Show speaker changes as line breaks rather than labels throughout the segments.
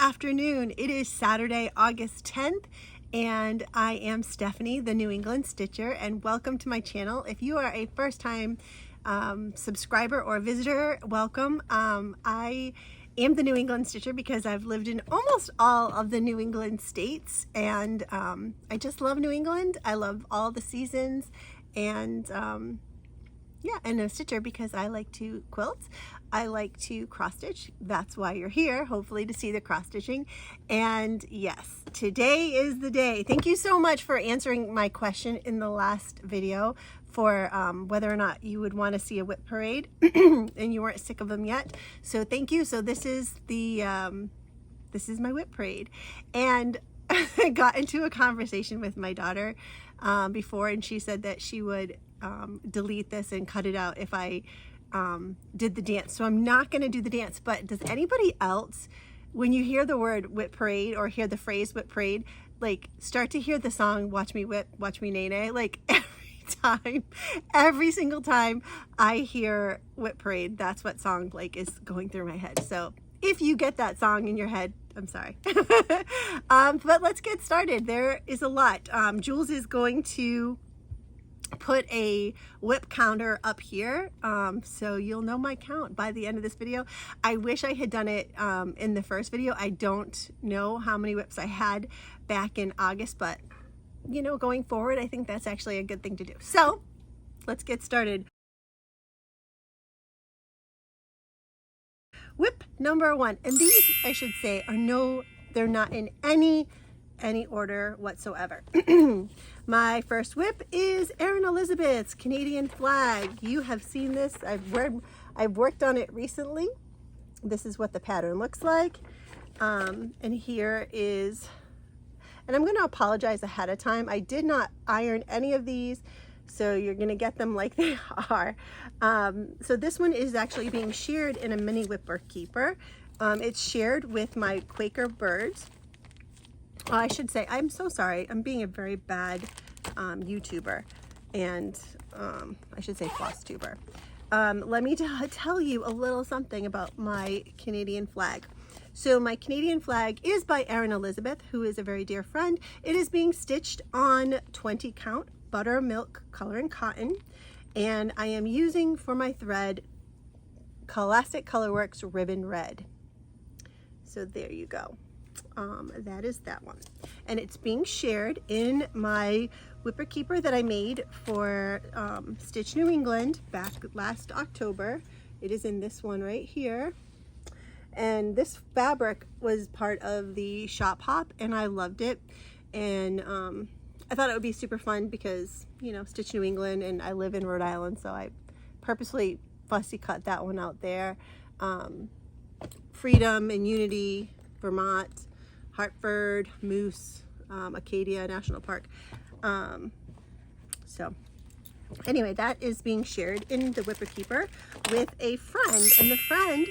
afternoon. It is Saturday, August 10th, and I am Stephanie, the New England Stitcher, and welcome to my channel. If you are a first-time subscriber or visitor, welcome. I am the New England Stitcher because I've lived in almost all of the New England states, and I just love New England. I love all the seasons, and yeah, and a stitcher because I like to quilt. I like to cross stitch. That's why you're here, hopefully to see the cross stitching. And yes, today is the day. Thank you so much for answering my question in the last video for whether or not you would want to see a WIP parade and you weren't sick of them yet. So thank you. So this is the this is my WIP parade. And I got into a conversation with my daughter before, and she said that she would delete this and cut it out if I did the dance. So I'm not going to do the dance, but does anybody else, when you hear the word WIP parade or hear the phrase WIP parade, like start to hear the song Watch Me Whip, Watch Me Nay Nay? Like every single time I hear WIP parade, that's what song like is going through my head. So if you get that song in your head, I'm sorry. But let's get started. There is a lot. Jules is going to put a WIP counter up here, so you'll know my count by the end of this video. I wish I had done it in the first video. I don't know how many WIPs I had back in August, but you know, going forward, I think that's actually a good thing to do. So let's get started. WIP number one, and these I should say are they're not in any order whatsoever. My first WIP is Erin Elizabeth's Canadian flag. You have seen this. I've worked on it recently. This is what the pattern looks like. And here is, and I'm going to apologize ahead of time. I did not iron any of these, so you're going to get them like they are. So this one is actually being shared in a mini Whipper Keeper. It's shared with my Quaker birds. I should say, I'm so sorry. I'm being a very bad YouTuber, and I should say Flosstuber. Let me tell you a little something about my Canadian flag. So my Canadian flag is by Erin Elizabeth, who is a very dear friend. It is being stitched on 20 count buttermilk color and cotton, and I am using for my thread Classic Colorworks Ribbon Red. So there you go. That is that one, and it's being shared in my Whipper Keeper that I made for Stitch New England back last October. It is in this one right here, and this fabric was part of the shop hop, and I loved it, and I thought it would be super fun because, you know, Stitch New England, and I live in Rhode Island, so I purposely fussy cut that one out there. Freedom and Unity, Vermont, Hartford, Moose, Acadia National Park. So anyway, that is being shared in the Whipper Keeper with a friend, and the friend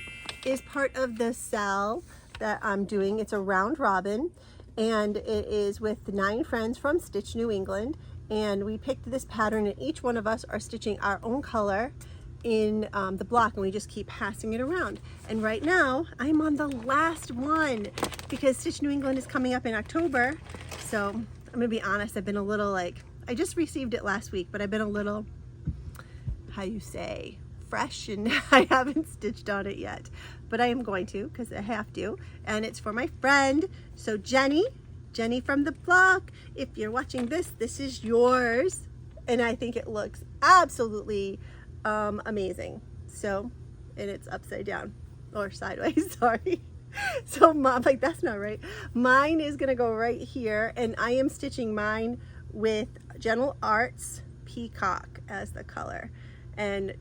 is part of the cell that I'm doing. It's a round robin, and it is with 9 friends from Stitch New England, and we picked this pattern, and each one of us are stitching our own color in the block, and we just keep passing it around. And right now I'm on the last one because Stitch New England is coming up in October. So I'm gonna be honest, I've been a little like, I just received it last week, but I've been a little, how you say, fresh, and I haven't stitched on it yet, but I am going to because I have to. And it's for my friend, so Jenny from the block, if you're watching this, this is yours, and I think it looks absolutely amazing. So, and it's upside down or sideways, sorry. So mom, like, that's not right. Mine is gonna go right here, and I am stitching mine with Gentle Arts Peacock as the color, and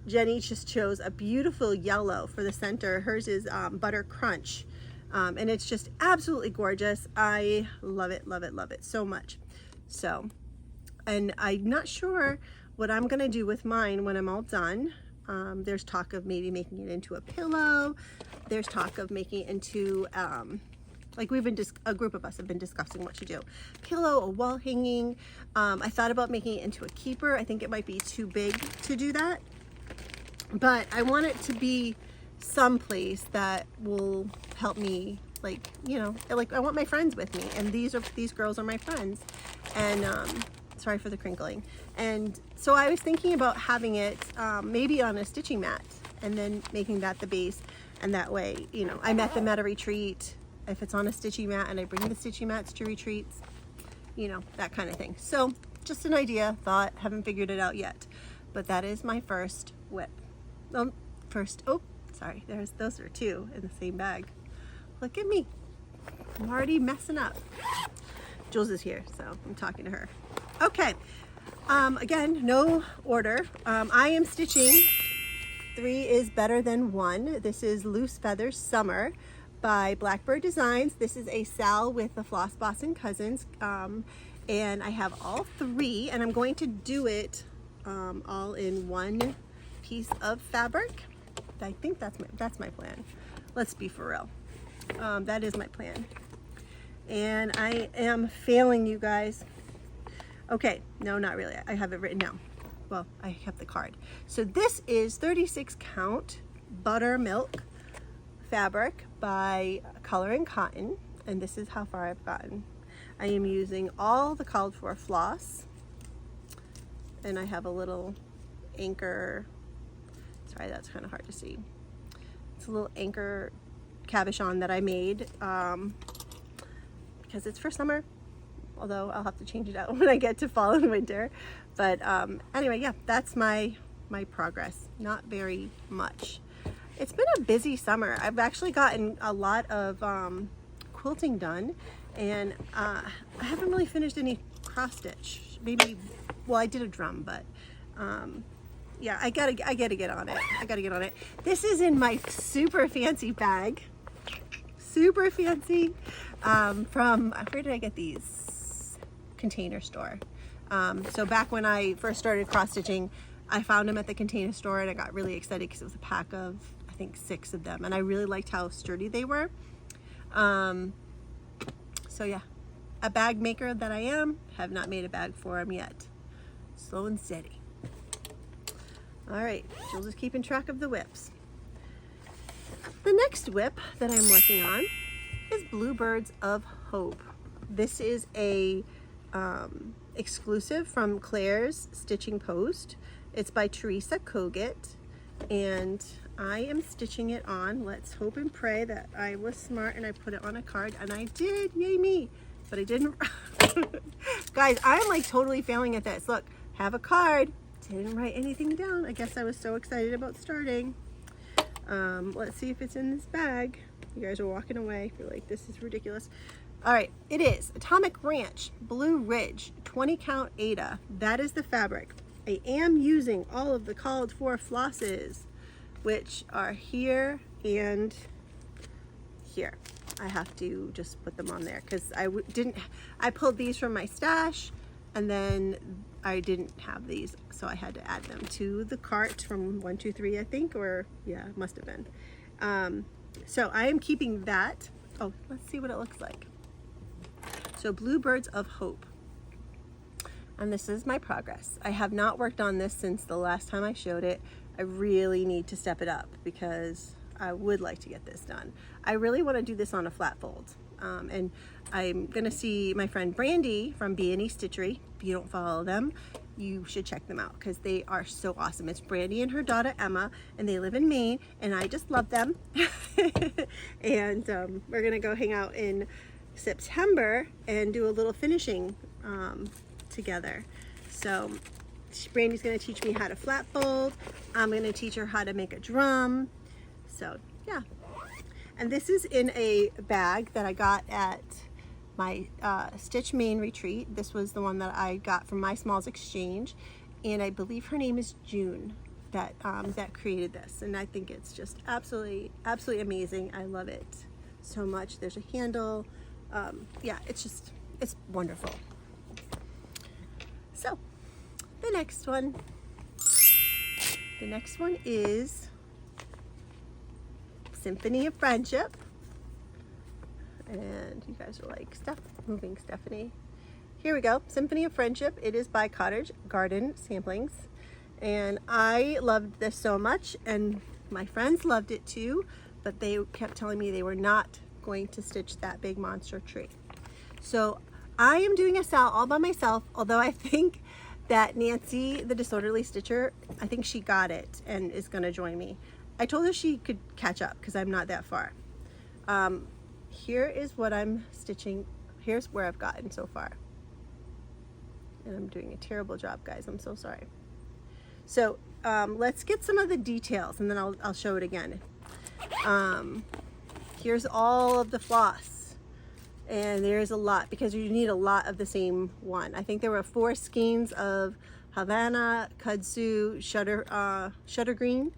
Jenny just chose a beautiful yellow for the center. Hers is Butter Crunch, and it's just absolutely gorgeous. I love it, love it, love it so much. So, and I'm not sure what I'm gonna do with mine when I'm all done. There's talk of maybe making it into a pillow. There's talk of making it into, like a group of us have been discussing what to do. Pillow, a wall hanging. I thought about making it into a keeper. I think it might be too big to do that, but I want it to be someplace that will help me like, you know, like I want my friends with me, and these girls are my friends. And sorry for the crinkling. And so I was thinking about having it maybe on a stitching mat, and then making that the base, and that way, you know, I met them at a retreat. If it's on a stitching mat and I bring the stitching mats to retreats, you know, that kind of thing. So just an idea, thought, haven't figured it out yet, but that is my first WIP. Oh, sorry, those are two in the same bag. Look at me, I'm already messing up. Jules is here, so I'm talking to her. Okay, again, no order. I am stitching 3 is Better Than 1. This is Loose Feathers Summer by Blackbird Designs. This is a Sal with the Floss Boss and Cousins, and I have all 3, and I'm going to do it all in one piece of fabric. I think that's my plan. Let's be for real. That is my plan, and I am failing you guys. Okay, no, not really. I have it written down. Well, I have the card. So this is 36 count buttermilk fabric by Color and Cotton, and this is how far I've gotten. I am using all the called for floss, and I have a little anchor, sorry, that's kind of hard to see. It's a little anchor cabochon that I made because it's for summer, although I'll have to change it out when I get to fall and winter. But anyway, yeah, that's my progress. Not very much. It's been a busy summer. I've actually gotten a lot of quilting done, and I haven't really finished any cross stitch. Maybe, well, I did a drum, but yeah, I gotta get on it. I gotta get on it. This is in my super fancy bag. Super fancy. From, where did I get these? Container Store. So back when I first started cross stitching, I found them at the Container Store, and I got really excited because it was a pack of, I think, 6 of them, and I really liked how sturdy they were. So yeah, a bag maker that I am, have not made a bag for them yet. Slow and steady. All right, Jules is keeping track of the WIPs. The next WIP that I'm working on is Bluebirds of Hope. This is a exclusive from Claire's Stitching Post. It's by Teresa Kogut, and I am stitching it on. Let's hope and pray that I was smart and I put it on a card, and I did, yay me, but I didn't. Guys, I'm like totally failing at this. Look, have a card, didn't write anything down. I guess I was so excited about starting. Let's see if it's in this bag. You guys are walking away. You're like, this is ridiculous. All right, it is Atomic Ranch Blue Ridge 20 count Ada. That is the fabric. I am using all of the called for flosses, which are here and here. I have to just put them on there because I pulled these from my stash, and then I didn't have these, so I had to add them to the cart from 1, 2, 3, I think, or yeah, it must have been. So I am keeping that. Oh, let's see what it looks like. So Bluebirds of Hope, and this is my progress. I have not worked on this since the last time I showed it. I really need to step it up because I would like to get this done. I really want to do this on a flat fold, and I'm gonna see my friend Brandy from B&E Stitchery. If you don't follow them, you should check them out because they are so awesome. It's Brandy and her daughter Emma, and they live in Maine, and I just love them. And we're gonna go hang out in September and do a little finishing together. So Brandy's gonna teach me how to flat fold. I'm gonna teach her how to make a drum. So yeah, and this is in a bag that I got at my Stitch Maine retreat. This was the one that I got from My Smalls Exchange, and I believe her name is June that created this, and I think it's just absolutely amazing. I love it so much. There's a handle. Yeah, it's wonderful. So the next one is Symphony of Friendship, and you guys are like, stop moving, Stephanie. Here we go, Symphony of Friendship. It is by Cottage Garden Samplings, and I loved this so much, and my friends loved it too, but they kept telling me they were not going to stitch that big monster tree. So I am doing a cell all by myself, although I think that Nancy, the disorderly stitcher, I think she got it and is going to join me. I told her she could catch up because I'm not that far. Here is what I'm stitching. Here's where I've gotten so far. And I'm doing a terrible job, guys. I'm so sorry. So let's get some of the details and then I'll show it again. Here's all of the floss. And there's a lot because you need a lot of the same one. I think there were 4 skeins of Havana, Kudzu, Shutter Green.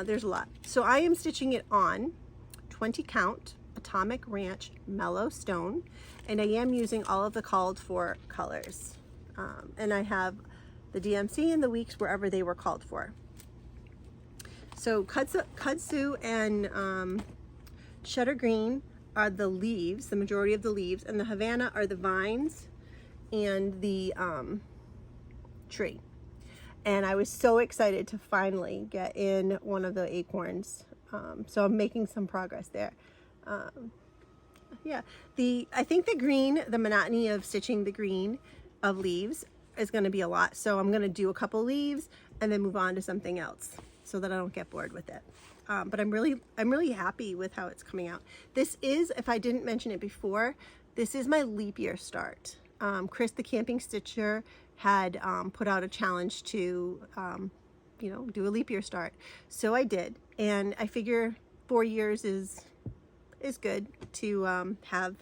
There's a lot. So I am stitching it on 20 count Atomic Ranch Mellow Stone, and I am using all of the called for colors. And I have the DMC and the weeks wherever they were called for. So Kudzu and Shutter Green are the leaves, the majority of the leaves, and the Havana are the vines and the tree. And I was so excited to finally get in one of the acorns. So I'm making some progress there. Yeah, I think the green, the monotony of stitching the green of leaves is going to be a lot. So I'm going to do a couple leaves and then move on to something else so that I don't get bored with it. But I'm really happy with how it's coming out. This is, if I didn't mention it before, this is my leap year start. Chris the Camping Stitcher had put out a challenge to you know, do a leap year start. So I did, and I figure 4 years is good to have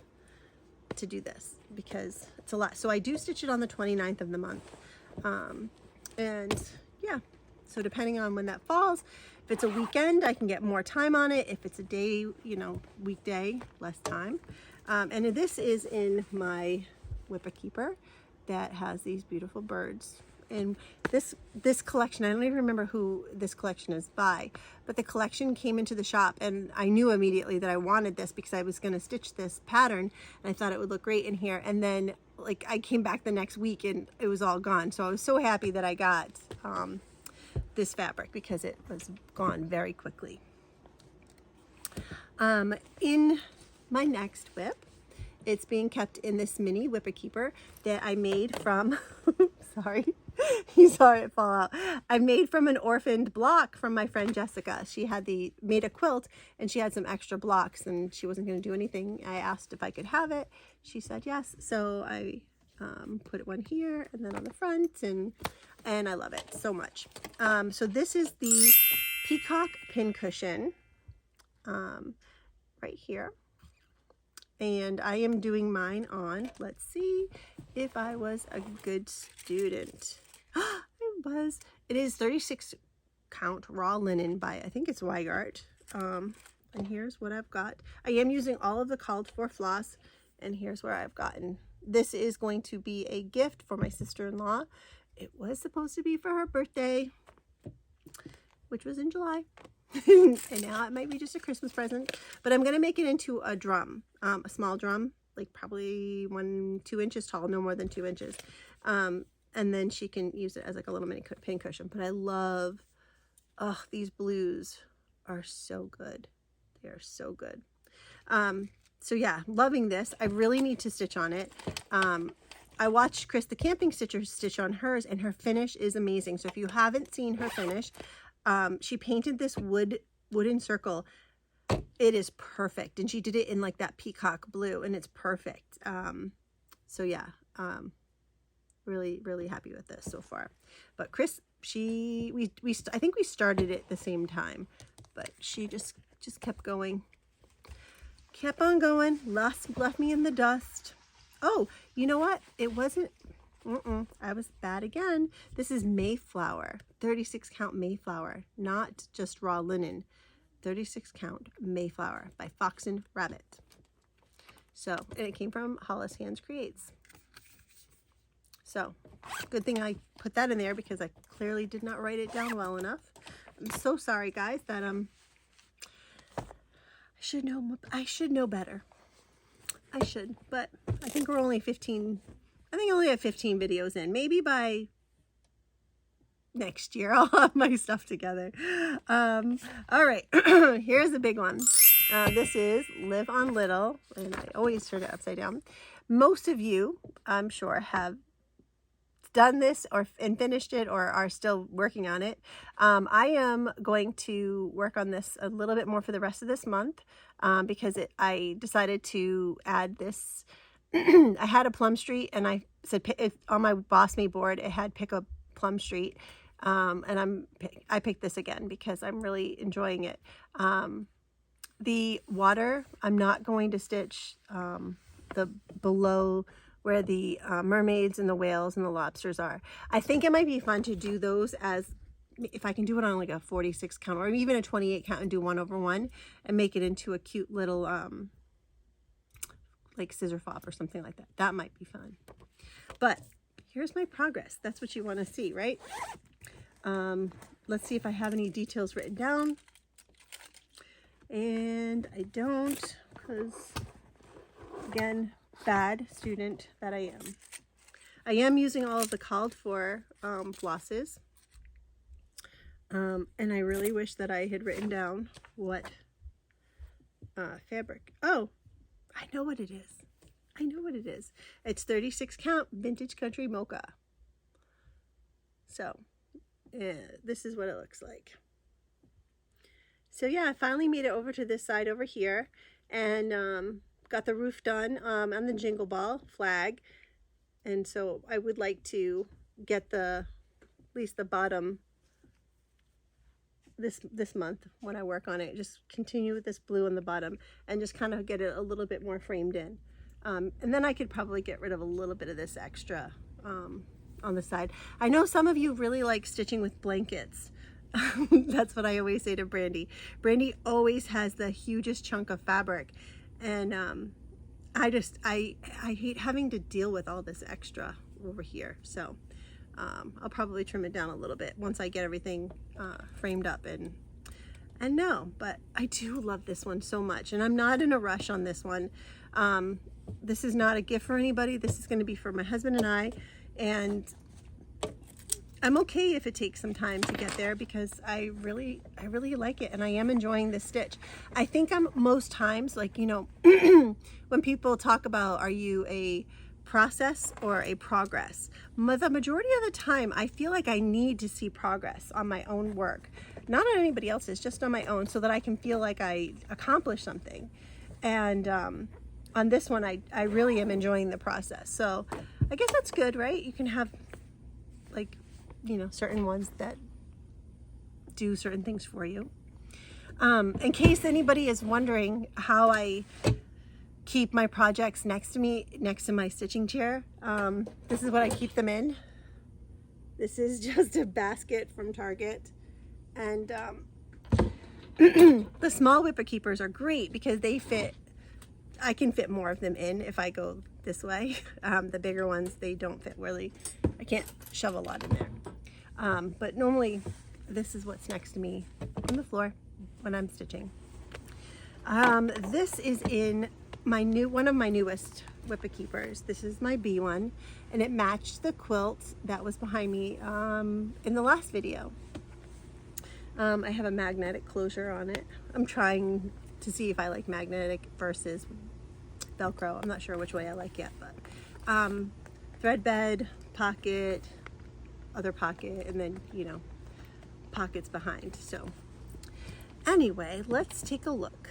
to do this because it's a lot. So I do stitch it on the 29th of the month. And yeah, so depending on when that falls, if it's a weekend, I can get more time on it. If it's a day, you know, weekday, less time. And this is in my WIP Keeper that has these beautiful birds. And this collection, I don't even remember who this collection is by, but the collection came into the shop and I knew immediately that I wanted this because I was going to stitch this pattern and I thought it would look great in here. And then like I came back the next week and it was all gone. So I was so happy that I got this fabric because it was gone very quickly. In my next WIP, it's being kept in this mini WIP Keeper that I made from, sorry, you saw it fall out. I made from an orphaned block from my friend Jessica. She had made a quilt and she had some extra blocks and she wasn't going to do anything. I asked if I could have it. She said yes. So I put one here and then on the front and I love it so much. So this is the Peacock Pin Cushion right here. And I am doing mine on, let's see if I was a good student. I was. It is 36 count raw linen by, I think it's Weigart. And here's what I've got. I am using all of the called for floss, and here's where I've gotten. This is going to be a gift for my sister-in-law. It was supposed to be for her birthday, which was in July. And now it might be just a Christmas present, but I'm going to make it into a drum, a small drum, like probably 2 inches tall, no more than 2 inches. And then she can use it as like a little mini pin cushion. But I love, oh, these blues are so good. They are so good. So yeah, loving this. I really need to stitch on it. I watched Chris the Camping Stitcher stitch on hers and her finish is amazing. So if you haven't seen her finish, she painted this wooden circle. It is perfect. And she did it in like that peacock blue and it's perfect. So yeah, really, really happy with this so far. But Chris, I think we started it at the same time, but she just kept going. Kept on going, left me in the dust. Oh, you know what? It wasn't, I was bad again. This is Mayflower, 36 count Mayflower, not just raw linen. 36 count Mayflower by Fox and Rabbit. So, and it came from Hollis Hands Creates. So, good thing I put that in there because I clearly did not write it down well enough. I'm so sorry, guys, that I should know better. I should, but I think we're only 15. I think I only have 15 videos in. Maybe by next year I'll have my stuff together. All right, here's the big one. This is Live on Little, and I always turn it upside down. Most of you, I'm sure, have done this and finished it or are still working on it. I am going to work on this a little bit more for the rest of this month because I decided to add this. I had a Plum Street, and I said on my Boss Me board it had Pick a Plum Street, and I picked this again because I'm really enjoying it. The water, I'm not going to stitch the below where the mermaids and the whales and the lobsters are. I think it might be fun to do those as, if I can do it on like a 46 count or even a 28 count and do 1/1 and make it into a cute little like scissor fob or something like that. That might be fun. But here's my progress. That's what you want to see, right? Let's see if I have any details written down. And I don't, because again, bad student that I am. I am using all of the called for flosses. And I really wish that I had written down what fabric. Oh, I know what it is. I know what it is. It's 36 count vintage country mocha. So this is what it looks like. So yeah, I finally made it over to this side over here, and got the roof done on the Jingle Ball flag. And so I would like to get at least the bottom this month when I work on it. Just continue with this blue on the bottom and just kind of get it a little bit more framed in. And then I could probably get rid of a little bit of this extra on the side. I know some of you really like stitching with blankets. That's what I always say to Brandy. Brandy always has the hugest chunk of fabric, and I hate having to deal with all this extra over here. So I'll probably trim it down a little bit once I get everything framed up and no, but I do love this one so much, and I'm not in a rush on this one. This is not a gift for anybody. This is going to be for my husband and I, and I'm okay if it takes some time to get there because I really like it, and I am enjoying this stitch. I think I'm most times, like, you know, when people talk about, are you a process or a progress? The majority of the time, I feel like I need to see progress on my own work, not on anybody else's, just on my own, so that I can feel like I accomplished something. And on this one, I really am enjoying the process. So I guess that's good, right? You can have, like, you know, certain ones that do certain things for you. In case anybody is wondering how I keep my projects next to me, next to my stitching chair, this is what I keep them in. This is just a basket from Target, and the small WIP keepers are great because they fit. I can fit more of them in if I go this way. The bigger ones, they don't fit really. I can't shove a lot in there. But normally this is what's next to me on the floor when I'm stitching. This is in one of my newest WIP keepers. This is my B one, and it matched the quilt that was behind me in the last video. I have a magnetic closure on it. I'm trying to see if I like magnetic versus Velcro. I'm not sure which way I like yet, but thread bed, pocket, other pocket, and then, you know, pockets behind. So anyway, let's take a look.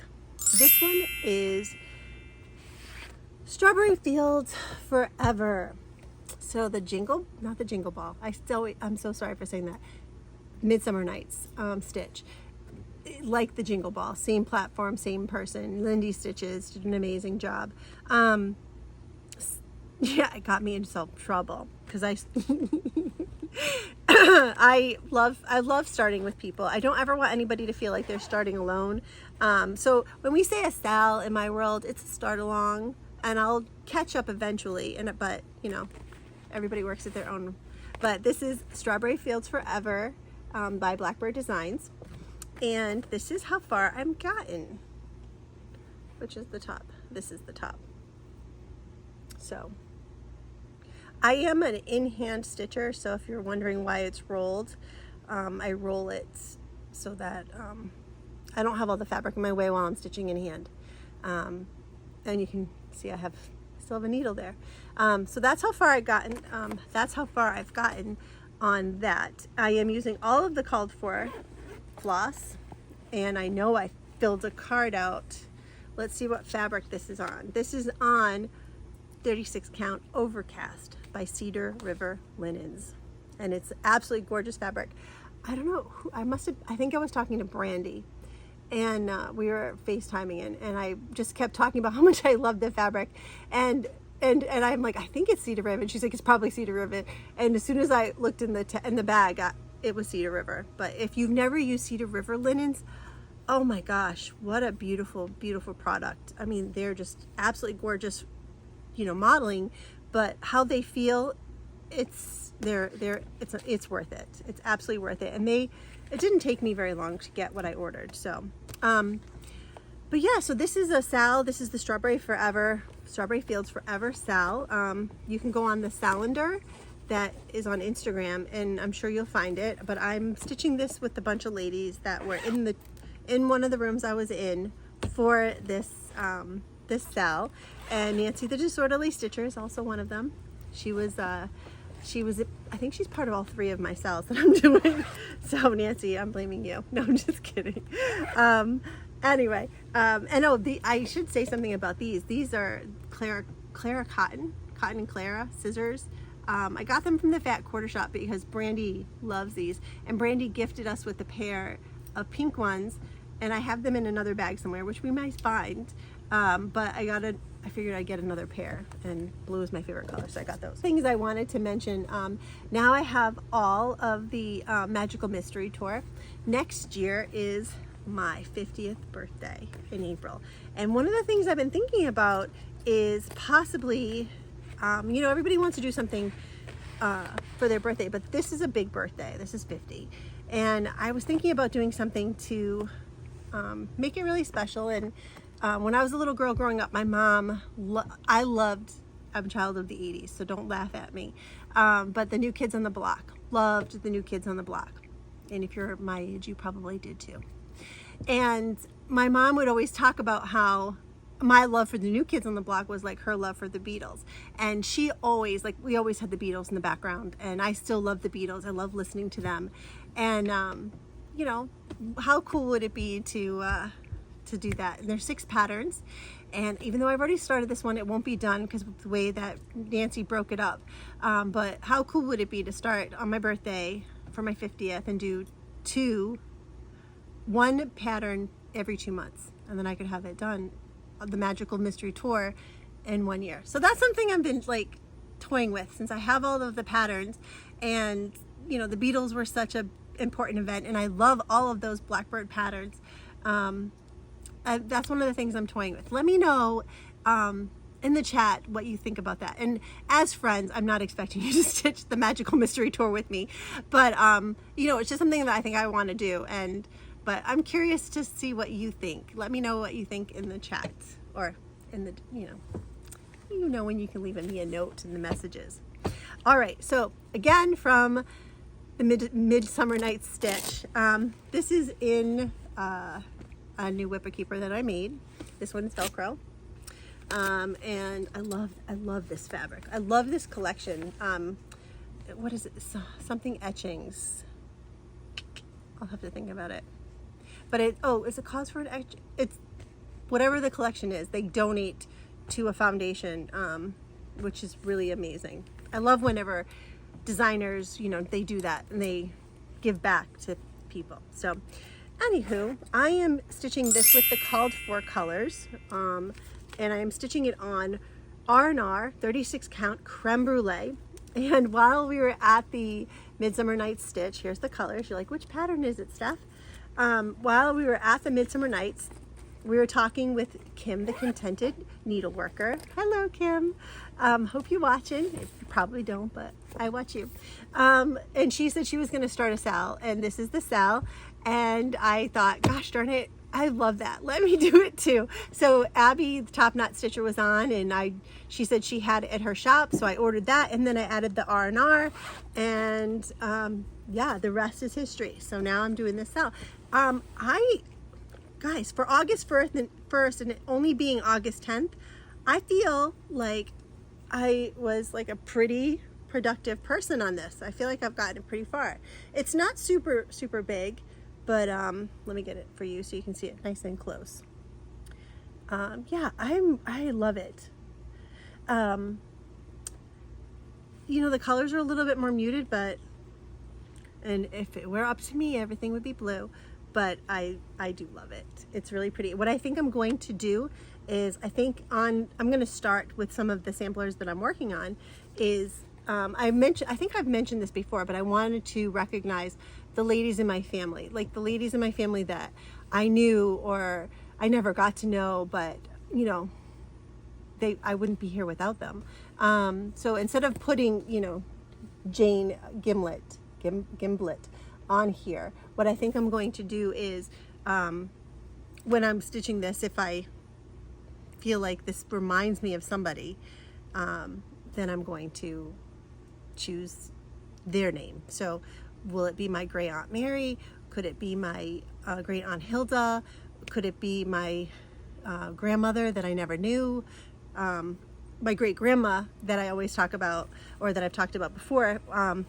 This one is Strawberry Fields Forever. So not the Jingle Ball. I'm so sorry for saying that. Midsummer Nights stitch. Like the Jingle Ball, same platform, same person. Lindy Stitches did an amazing job. Yeah, it got me into some trouble because I love starting with people. I don't ever want anybody to feel like they're starting alone. So when we say a style in my world, it's a start along, and I'll catch up eventually. But you know, everybody works at their own. But this is Strawberry Fields Forever by Blackbird Designs, and this is how far I've gotten, which is the top. This is the top. So I am an in-hand stitcher, so if you're wondering why it's rolled, I roll it so that I don't have all the fabric in my way while I'm stitching in hand. And you can see I still have a needle there. So that's how far I've gotten. That's how far I've gotten on that. I am using all of the called for floss, and I know I filled a card out. Let's see what fabric this is on. This is on 36 count Overcast by Cedar River Linens, and it's absolutely gorgeous fabric. I don't know who I think I was talking to Brandy, and we were FaceTiming, and I just kept talking about how much I love the fabric, and I'm like, I think it's Cedar River, and she's like, it's probably Cedar River. And as soon as I looked in the bag, it was Cedar River. But if you've never used Cedar River linens, oh my gosh, what a beautiful, beautiful product. I mean, they're just absolutely gorgeous, you know, modeling, but how they feel, it's worth it. It's absolutely worth it. And it didn't take me very long to get what I ordered. So, but yeah, so this is a Sal. This is the Strawberry Fields Forever Sal. You can go on the Salender that is on Instagram, and I'm sure you'll find it. But I'm stitching this with a bunch of ladies that were in one of the rooms I was in for this Sal. And Nancy the Disorderly Stitcher is also one of them. She was I think she's part of all 3 of my Sals that I'm doing. So Nancy, I'm blaming you. No, I'm just kidding. Anyway, and I should say something about these. These are Clara Cotton and Clara scissors. I got them from the Fat Quarter Shop because Brandy loves these, and Brandy gifted us with a pair of pink ones, and I have them in another bag somewhere, which we might find. But I figured I'd get another pair, and blue is my favorite color, so I got those. Things I wanted to mention, now I have all of the Magical Mystery Tour. Next year is my 50th birthday in April, and one of the things I've been thinking about is possibly, you know, everybody wants to do something for their birthday, but this is a big birthday. This is 50, and I was thinking about doing something to make it really special. And when I was a little girl growing up, my mom, I'm a child of the 80s, so don't laugh at me, but the New Kids on the Block, loved the New Kids on the Block. And if you're my age, you probably did too. And my mom would always talk about how my love for the New Kids on the Block was like her love for the Beatles. And she always, like, we always had the Beatles in the background, and I still love the Beatles. I love listening to them. And, you know, how cool would it be to do that? And there's 6 patterns. And even though I've already started this one, it won't be done because of the way that Nancy broke it up. But how cool would it be to start on my birthday for my 50th and do one pattern every 2 months, and then I could have it done, the Magical Mystery Tour, in 1 year. So that's something I've been like toying with since I have all of the patterns. And you know, the Beatles were such an important event, and I love all of those Blackbird patterns. That's one of the things I'm toying with. Let me know in the chat what you think about that. And as friends, I'm not expecting you to stitch the Magical Mystery Tour with me, but you know, it's just something that I think I want to do. But I'm curious to see what you think. Let me know what you think in the chat, or in the, you know when you can leave me a note in the messages. All right, so again, from the Midsummer Night's Stitch. This is in a new WIP Keeper that I made. This one's Velcro. And I love this fabric. I love this collection. What is it? Something etchings. I'll have to think about it. But it's a cause for an etch. It's whatever the collection is. They donate to a foundation, which is really amazing. I love whenever designers, you know, they do that and they give back to people. So, anywho, I am stitching this with the called for colors. And I am stitching it on R&R 36 count creme brulee. And while we were at the Midsummer Night's Stitch, here's the colors. You're like, which pattern is it, Steph? While we were at the Midsummer Nights, we were talking with Kim, the Contented Needleworker. Hello, Kim. Hope you're watching. You probably don't, but I watch you. And she said she was going to start a Sal, and this is the Sal. And I thought, gosh darn it, I love that. Let me do it too. So Abby, the Top Knot Stitcher, was on, and she said she had it at her shop, so I ordered that, and then I added the R&R, and yeah, the rest is history. So now I'm doing this Sal. guys, for August 1st and it only being August 10th, I feel like I was like a pretty productive person on this. I feel like I've gotten pretty far. It's not super big, but let me get it for you so you can see it nice and close. Yeah, I love it. You know, the colors are a little bit more muted, and if it were up to me, everything would be blue, but I do love it. It's really pretty. What I think I'm going to do is, I'm going to start with some of the samplers that I'm working on is, I think I've mentioned this before, but I wanted to recognize the ladies in my family, like the ladies in my family that I knew or I never got to know, but you know, I wouldn't be here without them. So instead of putting, you know, Jane Gimlet on here, what I think I'm going to do is, when I'm stitching this, if I feel like this reminds me of somebody, then I'm going to choose their name. So will it be my great aunt Mary? Could it be my great aunt Hilda? Could it be my grandmother that I never knew? My great grandma that I always talk about, or that I've talked about before, I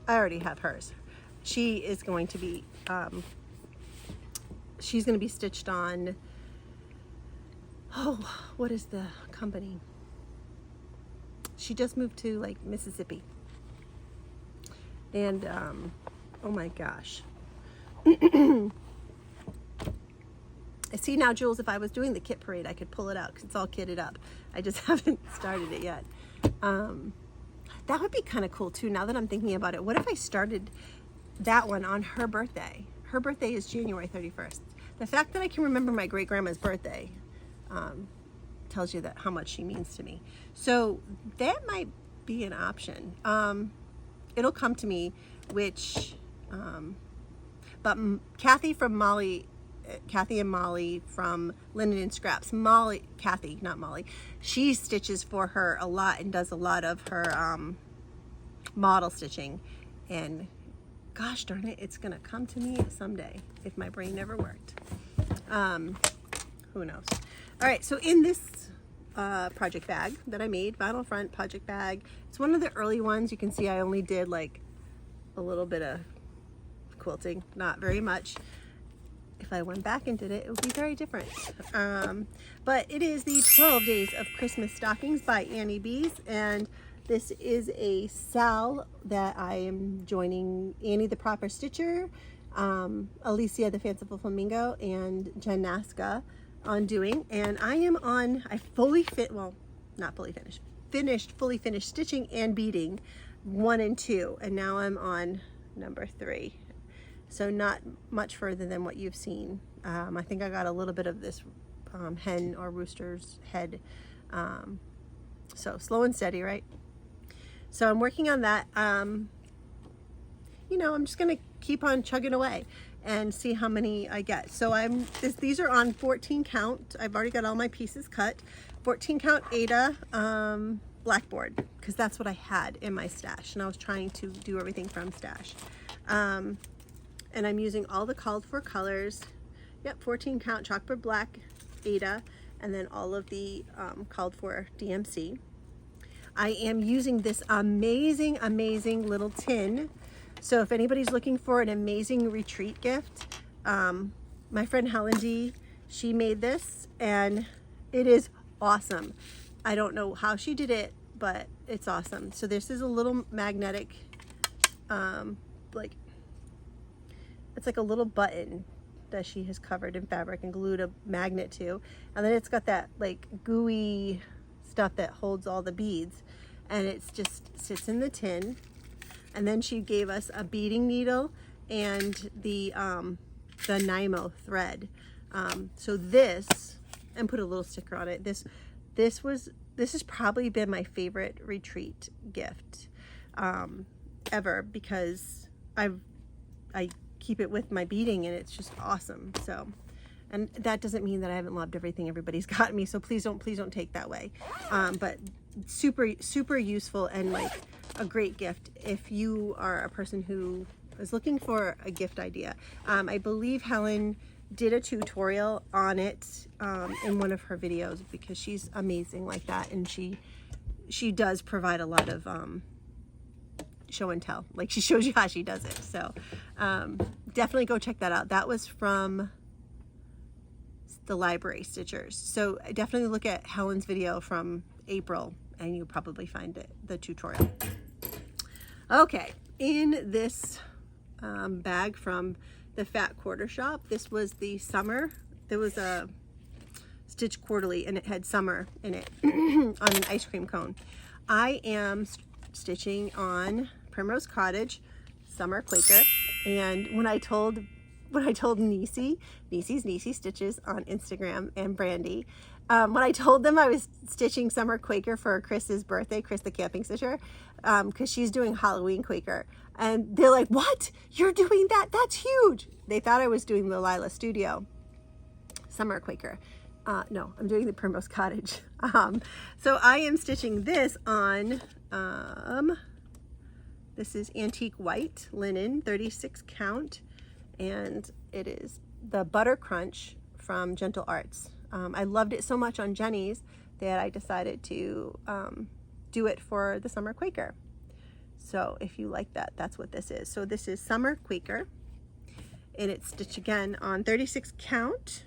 already have hers. She is going to be, she's going to be stitched on, oh, what is the company? She just moved to like Mississippi. And, oh my gosh. I see now, Jules, if I was doing the kit parade, I could pull it out because it's all kitted up. I just haven't started it yet. That would be kind of cool too, now that I'm thinking about it. What if I started that one on her birthday? Her birthday is January 31st. The fact that I can remember my great-grandma's birthday tells you that how much she means to me. So that might be an option. It'll come to me, but Kathy and Molly from Linen and Scraps. Kathy, not Molly. She stitches for her a lot and does a lot of her model stitching. And gosh darn it, it's gonna come to me someday if my brain never worked. Who knows? All right, so in this project bag that I made, vinyl front project bag, it's one of the early ones. You can see I only did like a little bit of quilting, not very much. If I went back and did it, it would be very different. But it is the 12 Days of Christmas Stockings by Annie Bees, and this is a SAL that I am joining Annie the Proper Stitcher, Alicia the Fanciful Flamingo, and Jen Naska on doing. And I am on, fully finished stitching and beading 1 and 2, and now I'm on number 3. So not much further than what you've seen. I think I got a little bit of this hen or rooster's head. So slow and steady, right? So I'm working on that. You know, I'm just gonna keep on chugging away and see how many I get. So these are on 14 count. I've already got all my pieces cut. 14 count Ada blackboard, because that's what I had in my stash, and I was trying to do everything from stash. And I'm using all the called for colors. Yep, 14 count chalkboard black Ada, and then all of the called for DMC. I am using this amazing little tin. So if anybody's looking for an amazing retreat gift, my friend Helen D, she made this, and it is awesome. I don't know how she did it, but it's awesome. So this is a little magnetic, it's like a little button that she has covered in fabric and glued a magnet to, and then it's got that like gooey stuff that holds all the beads, and it's just sits in the tin. And then she gave us a beading needle and the Nymo thread. So this, and put a little sticker on it. This has probably been my favorite retreat gift ever, because I keep it with my beading, and it's just awesome. So, and that doesn't mean that I haven't loved everything everybody's gotten me, so please don't take that way. But super useful, and like a great gift if you are a person who is looking for a gift idea. I believe Helen did a tutorial on it in one of her videos, because she's amazing like that, and she does provide a lot of show and tell. Like, she shows you how she does it. So definitely go check that out. That was from the Library Stitchers. So definitely look at Helen's video from April and you'll probably find it, the tutorial. Okay, in this bag from the Fat Quarter Shop, this was the summer. There was a Stitch Quarterly and it had summer in it on an ice cream cone. I am stitching on Primrose Cottage, Summer Quaker, and when I told Niecy Stitches on Instagram, and Brandy, when I told them I was stitching Summer Quaker for Chris's birthday, Chris the camping stitcher, because she's doing Halloween Quaker, and they're like, "What? You're doing that? That's huge!" They thought I was doing the Lila Studio Summer Quaker. No, I'm doing the Primrose Cottage. So I am stitching this on, this is Antique White Linen, 36 count, and it is the Butter Crunch from Gentle Arts. I loved it so much on Jenny's that I decided to do it for the Summer Quaker. So if you like that, that's what this is. So this is Summer Quaker, and it's stitched again on 36 count,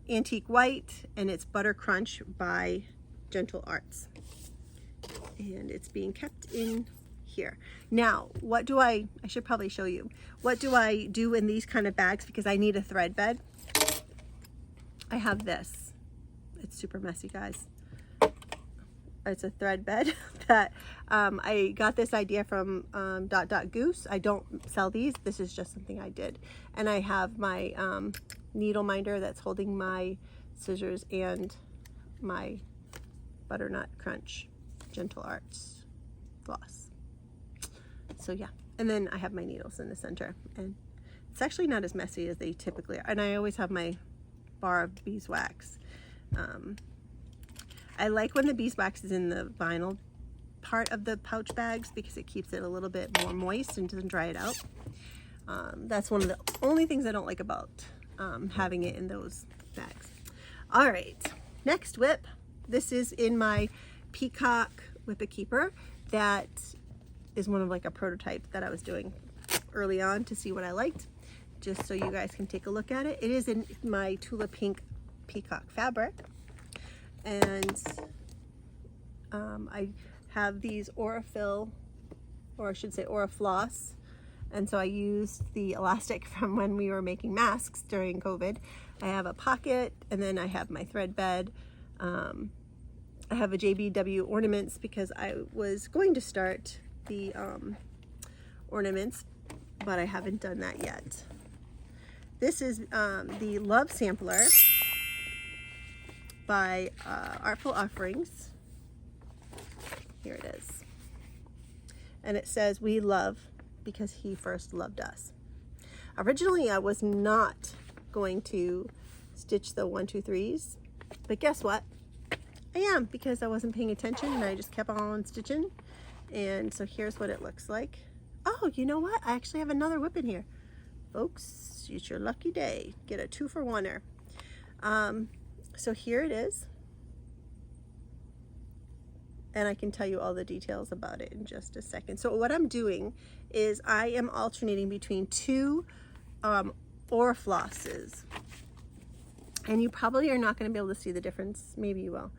Antique White, and it's Butter Crunch by Gentle Arts. And it's being kept in here. Now, what do I should probably show you. What do I do in these kind of bags? Because I need a thread bed. I have this. It's super messy, guys. It's a thread bed that I got this idea from Goose. I don't sell these. This is just something I did. And I have my needle minder that's holding my scissors and my Butternut Crunch Gentle Arts floss. So yeah, and then I have my needles in the center, and it's actually not as messy as they typically are. And I always have my bar of beeswax. I like when the beeswax is in the vinyl part of the pouch bags because it keeps it a little bit more moist and doesn't dry it out. That's one of the only things I don't like about having it in those bags. All right, next WIP. This is in my Peacock WIP Keeper. That is one of like a prototype that I was doing early on to see what I liked, just so you guys can take a look at it. It is in my Tula Pink Peacock fabric, and I have these Aurifil, or I should say Aurifloss, and so I used the elastic from when we were making masks during COVID. I have a pocket, and then I have my thread bed. I have a JBW ornaments because I was going to start the ornaments, but I haven't done that yet. This is the Love Sampler by Artful Offerings. Here it is. And it says, "We love because he first loved us." Originally, I was not going to stitch the 1, 2, 3s, but guess what? I am, because I wasn't paying attention and I just kept on stitching. And so here's what it looks like. Oh, you know what? I actually have another WIP in here. Folks, it's your lucky day. Get a 2-for-1er. So here it is. And I can tell you all the details about it in just a second. So what I'm doing is I am alternating between two Auriflosses. And you probably are not going to be able to see the difference. Maybe you will.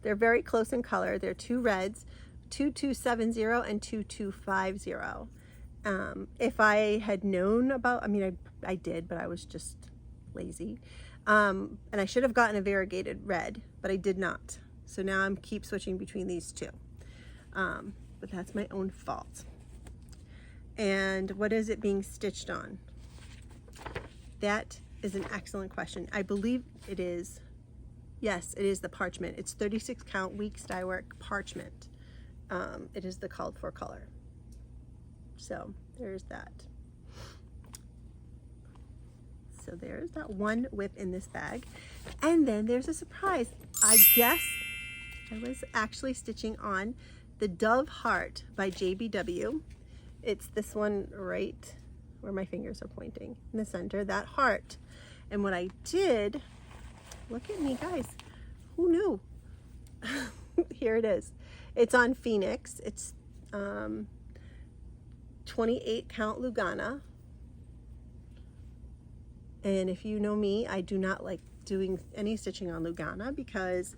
They're very close in color. They're two reds, 2270 and 2250. If I had known about, I mean, I did, but I was just lazy. And I should have gotten a variegated red, but I did not. So now I'm keep switching between these two. But that's my own fault. And what is it being stitched on? That is an excellent question. I believe it is, yes, it is the parchment. It's 36 count weeks dye work parchment. It is the called for color. So there's that. So there's that one WIP in this bag. And then there's a surprise. I guess I was actually stitching on the Dove Heart by JBW. It's this one right, where my fingers are pointing, in the center, that heart. And what I did, look at me guys, who knew? Here it is. It's on Phoenix. It's 28 count Lugana. And if you know me, I do not like doing any stitching on Lugana because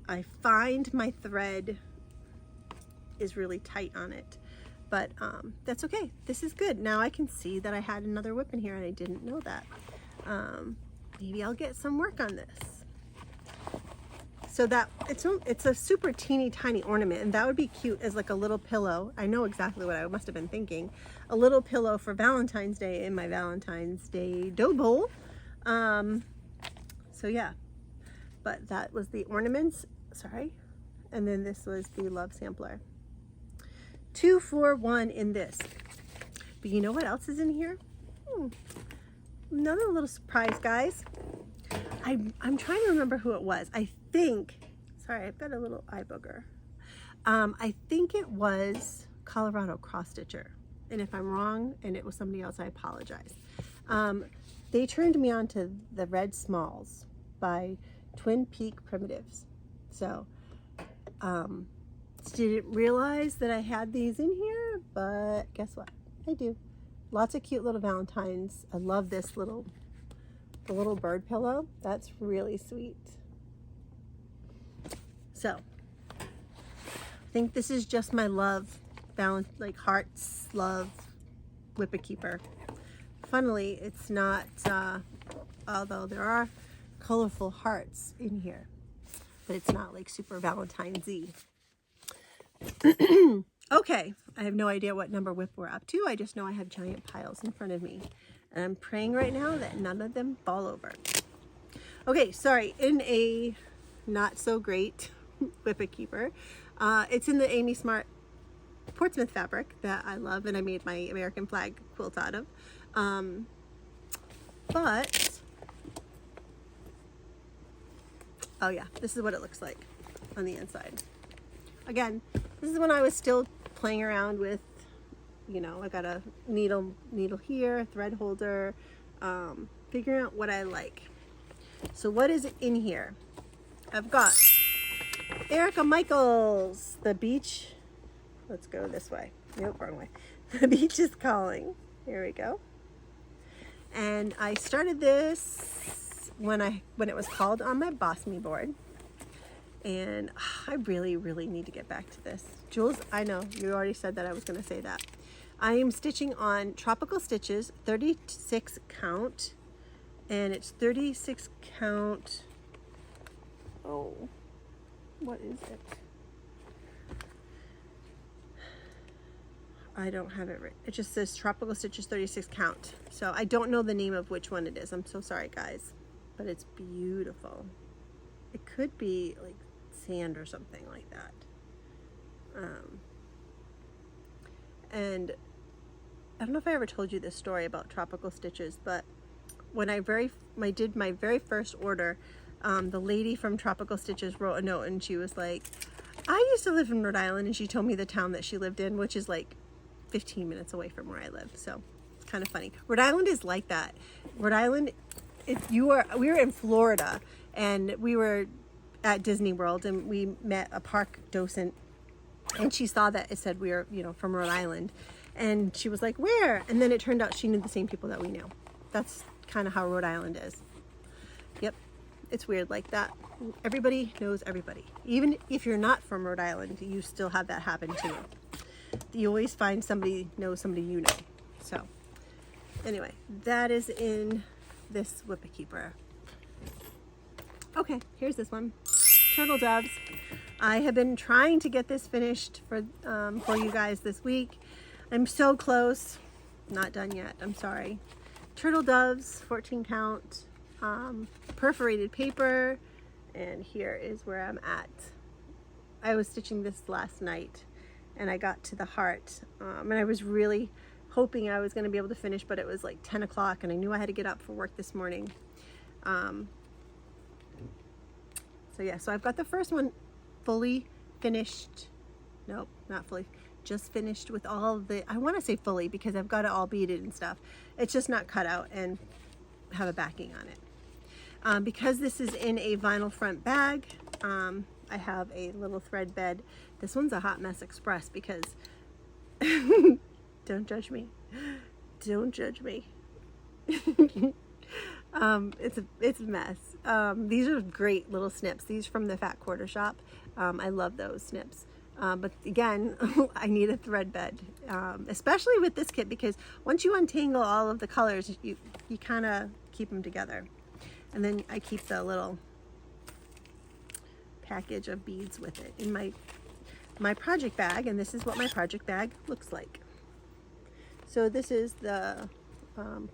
I find my thread is really tight on it. But that's okay. This is good. Now I can see that I had another WIP in here and I didn't know that. Maybe I'll get some work on this. So that it's a super teeny tiny ornament, and that would be cute as like a little pillow. I know exactly what I must have been thinking. A little pillow for Valentine's Day in my Valentine's Day dough bowl. So yeah, but that was the ornaments, sorry. And then this was the love sampler. 2 for 1 in this. But you know what else is in here? Another little surprise, guys. I'm trying to remember who it was. I think, sorry, I've got a little eye booger. I think it was Colorado Cross Stitcher. And if I'm wrong and it was somebody else, I apologize. They turned me on to the Red Smalls by Twin Peak Primitives. So, didn't realize that I had these in here, but guess what? I do. Lots of cute little Valentines. I love this the little bird pillow. That's really sweet. So, I think this is just my love, like hearts, love, WIP Keeper. Funnily, it's not, although there are colorful hearts in here, but it's not like super Valentine's-y. Okay, I have no idea what number WIP we're up to. I just know I have giant piles in front of me. And I'm praying right now that none of them fall over. Okay, sorry, in a not so great WIP Keeper. It's in the Amy Smart Portsmouth fabric that I love and I made my American flag quilt out of. But, oh yeah, this is what it looks like on the inside. Again, this is when I was still playing around with, you know, I got a needle here, thread holder, figuring out what I like. So what is in here? I've got Erica Michaels, The Beach. Let's go this way. Nope, wrong way. The Beach is Calling. Here we go. And I started this when it was called on my Boss Me board. And I really, really need to get back to this. Jules, I know, you already said that I was going to say that. I am stitching on Tropical Stitches, 36 count. And it's 36 count. Oh, what is it? I don't have it right. It just says Tropical Stitches 36 count. So I don't know the name of which one it is. I'm so sorry, guys. But it's beautiful. It could be like sand or something like that. And I don't know if I ever told you this story about Tropical Stitches, but when I did my very first order, the lady from Tropical Stitches wrote a note and she was like, I used to live in Rhode Island, and she told me the town that she lived in, which is like 15 minutes away from where I live. So it's kind of funny. Rhode Island is like that. Rhode Island, we were in Florida and we were at Disney World and we met a park docent and she saw that it said we were, you know, from Rhode Island, and she was like, where? And then it turned out she knew the same people that we knew. That's kind of how Rhode Island is. Yep. It's weird like that. Everybody knows everybody. Even if you're not from Rhode Island, you still have that happen to you. You always find somebody knows somebody you know. So anyway, that is in this WIP Keeper. Okay, here's this one. Turtle Doves. I have been trying to get this finished for you guys this week. I'm so close. Not done yet. I'm sorry. Turtle Doves, 14 count, perforated paper, and here is where I'm at. I was stitching this last night and I got to the heart, and I was really hoping I was going to be able to finish, but it was like 10 o'clock and I knew I had to get up for work this morning. So yeah, so I've got the first one fully finished. Nope, not fully. just finished with all of the, I want to say fully because I've got it all beaded and stuff. It's just not cut out and have a backing on it. Because this is in a vinyl front bag, I have a little thread bed. This one's a hot mess express because, don't judge me. Don't judge me. It's a mess. These are great little snips. These from the Fat Quarter Shop. I love those snips. But again, I need a thread bed, especially with this kit, because once you untangle all of the colors, you kind of keep them together. And then I keep the little package of beads with it in my project bag, and this is what my project bag looks like. So this is the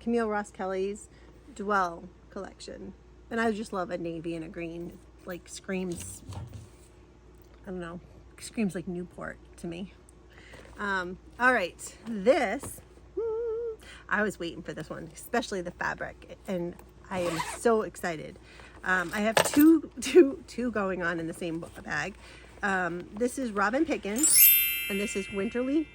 Camille Ross Kelly's Dwell collection, and I just love a navy and a green. Like screams, I don't know, screams like Newport to me. All right, this I was waiting for this one, especially the fabric, and I am so excited. I have two going on in the same bag. This is Robin Pickin, and this is Winterly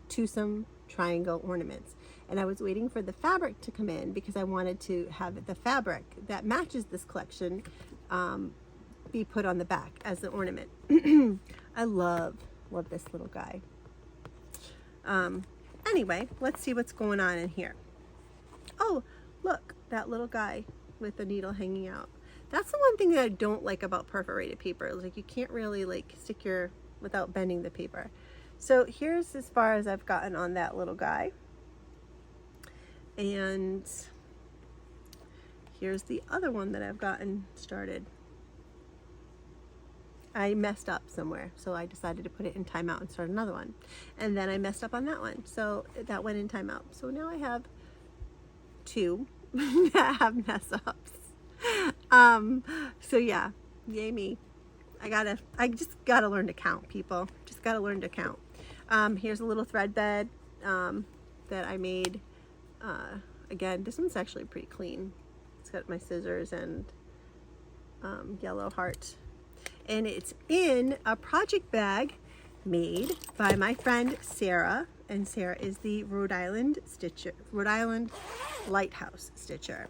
Twosome Triangle Ornaments. And I was waiting for the fabric to come in because I wanted to have the fabric that matches this collection be put on the back as an ornament. I love this little guy. Anyway, let's see what's going on in here. Oh, look, that little guy with the needle hanging out. That's the one thing that I don't like about perforated paper. Like, you can't really like stick your without bending the paper. So here's as far as I've gotten on that little guy. And here's the other one that I've gotten started. I messed up somewhere, so I decided to put it in timeout and start another one. And then I messed up on that one, so that went in timeout. So now I have two that have mess ups. So yeah, yay me. I just gotta learn to count, people. Just gotta learn to count. Here's a little thread bed that I made. Again, this one's actually pretty clean. It's got my scissors and yellow heart. And it's in a project bag made by my friend Sarah. And Sarah is the Rhode Island Lighthouse Stitcher.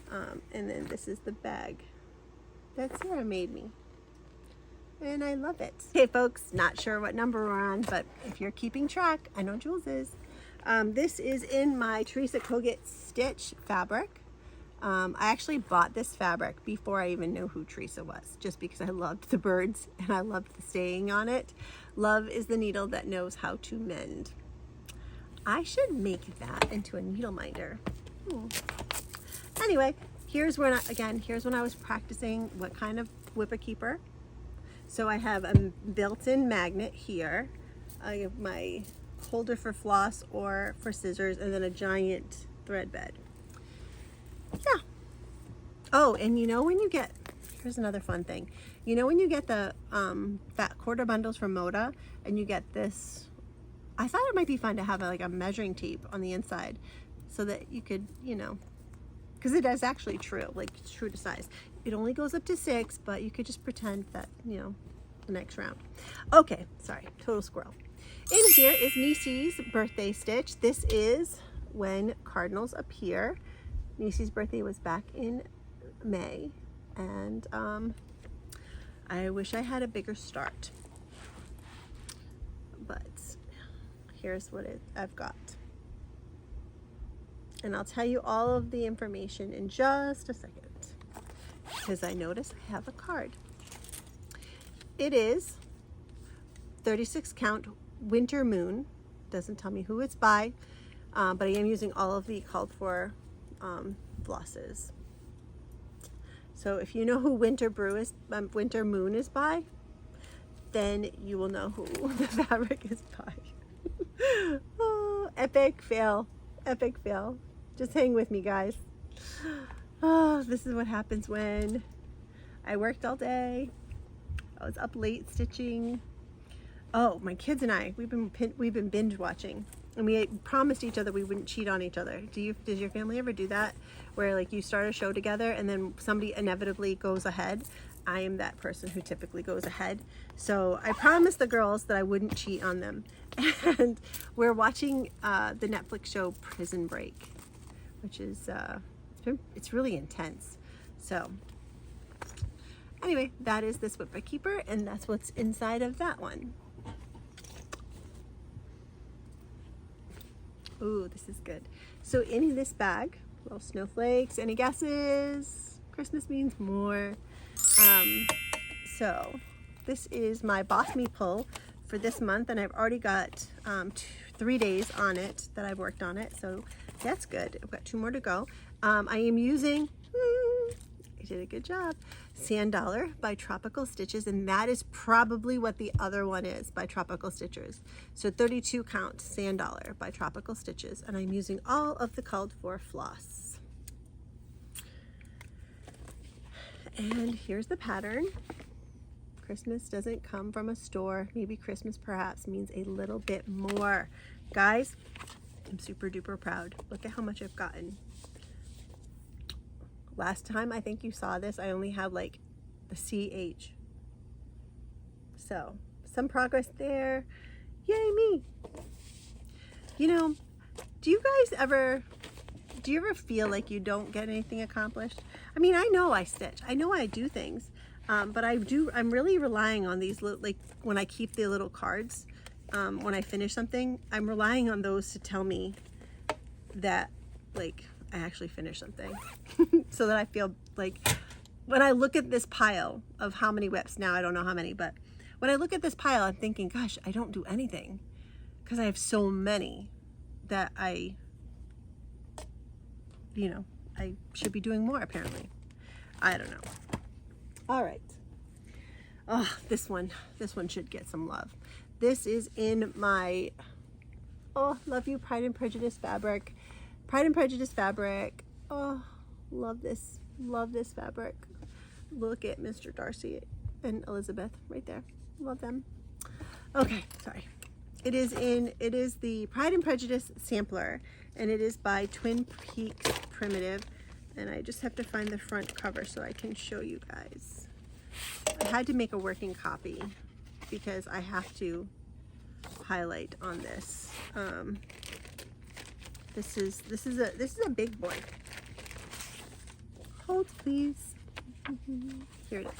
And then this is the bag that Sarah made me. And I love it. Okay, folks, not sure what number we're on, but if you're keeping track, I know Jules is. This is in my Teresa Kogut Stitch fabric. I actually bought this fabric before I even knew who Teresa was, just because I loved the birds and I loved the staying on it. Love is the needle that knows how to mend. I should make that into a needle minder. Anyway, here's when I was practicing what kind of WIP keeper. So I have a built-in magnet here. I have my holder for floss or for scissors, and then a giant thread bed. Yeah. Oh, and you know when you get, here's another fun thing. You know when you get the fat quarter bundles from Moda, and you get this, I thought it might be fun to have like a measuring tape on the inside so that you could, you know, because it is actually true, like true to size. It only goes up to 6, but you could just pretend that, you know, the next round. Okay, sorry, total squirrel. In here is Nisi's birthday stitch. This is When Cardinals Appear. Nisi's birthday was back in May, and I wish I had a bigger start, but here's what I've got. And I'll tell you all of the information in just a second, because I notice I have a card. It is 36 count Winter Moon. Doesn't tell me who it's by, but I am using all of the called for flosses. So if you know who Winter Moon is by, then you will know who the fabric is by. Oh, epic fail. Epic fail. Just hang with me, guys. Oh, this is what happens when I worked all day. I was up late stitching. Oh, my kids and I, we've been binge watching, and we promised each other we wouldn't cheat on each other. Does your family ever do that, where like you start a show together and then somebody inevitably goes ahead? I am that person who typically goes ahead. So I promised the girls that I wouldn't cheat on them. And we're watching the Netflix show Prison Break, which is, it's really intense. So anyway, that is this WIP Keeper, and that's what's inside of that one. Ooh, this is good. So in this bag, little snowflakes. Any guesses? Christmas means more. So this is my Boss Me pull for this month, and I've already got 3 days on it that I've worked on it, so that's good. I've got 2 more to go. I am using, I did a good job, Sand Dollar by Tropical Stitches, and that is probably what the other one is by Tropical Stitches. So 32 count Sand Dollar by Tropical Stitches, and I'm using all of the called for floss. And here's the pattern. Christmas doesn't come from a store. Maybe Christmas perhaps means a little bit more. Guys, I'm super duper proud. Look at how much I've gotten. Last time I think you saw this, I only had like the CH. So some progress there. Yay me. You know, do you ever feel like you don't get anything accomplished? I mean, I know I stitch, I know I do things, but I'm really relying on these, like when I keep the little cards, when I finish something, I'm relying on those to tell me that like I actually finished something. So that I feel like when I look at this pile of how many WIPs, now I don't know how many, but when I look at this pile, I'm thinking, gosh, I don't do anything because I have so many that I should be doing more apparently. I don't know. All right. Oh, this one should get some love. This is in my, oh, love you, Pride and Prejudice fabric. Pride and Prejudice fabric. Oh, love this fabric. Look at Mr. Darcy and Elizabeth right there. Love them. Okay, sorry. It is the Pride and Prejudice sampler, and it is by Twin Peaks Primitive, and I just have to find the front cover so I can show you guys. I had to make a working copy because I have to highlight on this. This is a big boy. Hold please. Here it is.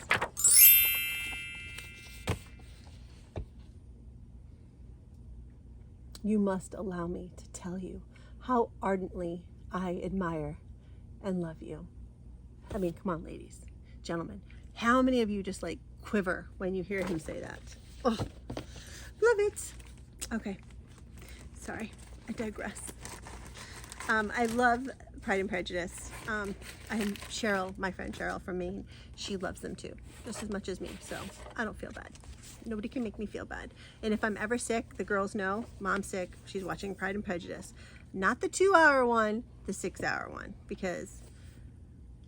You must allow me to tell you how ardently I admire and love you. I mean, come on, ladies, gentlemen. How many of you just like quiver when you hear him say that? Oh, love it. Okay, sorry, I digress. I love Pride and Prejudice. And Cheryl, my friend Cheryl from Maine, she loves them too, just as much as me, so I don't feel bad. Nobody can make me feel bad. And if I'm ever sick, the girls know, Mom's sick, she's watching Pride and Prejudice. Not the 2-hour one, the 6-hour one, because,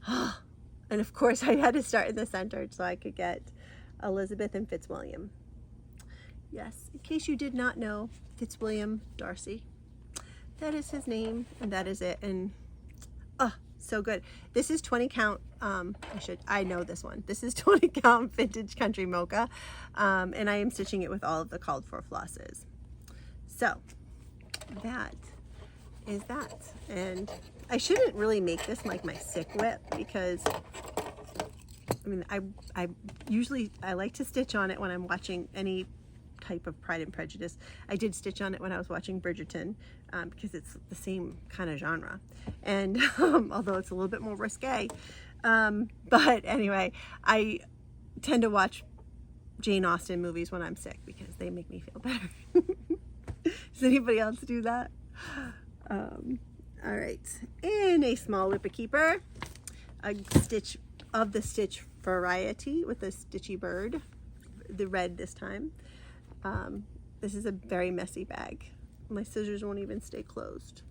and of course I had to start in the center so I could get Elizabeth and Fitzwilliam. Yes, in case you did not know, Fitzwilliam Darcy. That is his name, and that is it. And oh, so good. This is 20 count. I know this one. This is 20 count vintage country mocha, and I am stitching it with all of the called for flosses. So that is that. And I shouldn't really make this like my sick WIP because I mean I usually like to stitch on it when I'm watching any type of Pride and Prejudice. I did stitch on it when I was watching Bridgerton because it's the same kind of genre, and although it's a little bit more risque, but anyway, I tend to watch Jane Austen movies when I'm sick because they make me feel better. Does anybody else do that? All right, in a small WIP Keeper, a stitch of the stitch variety with a stitchy bird, the red this time. This is a very messy bag. My scissors won't even stay closed.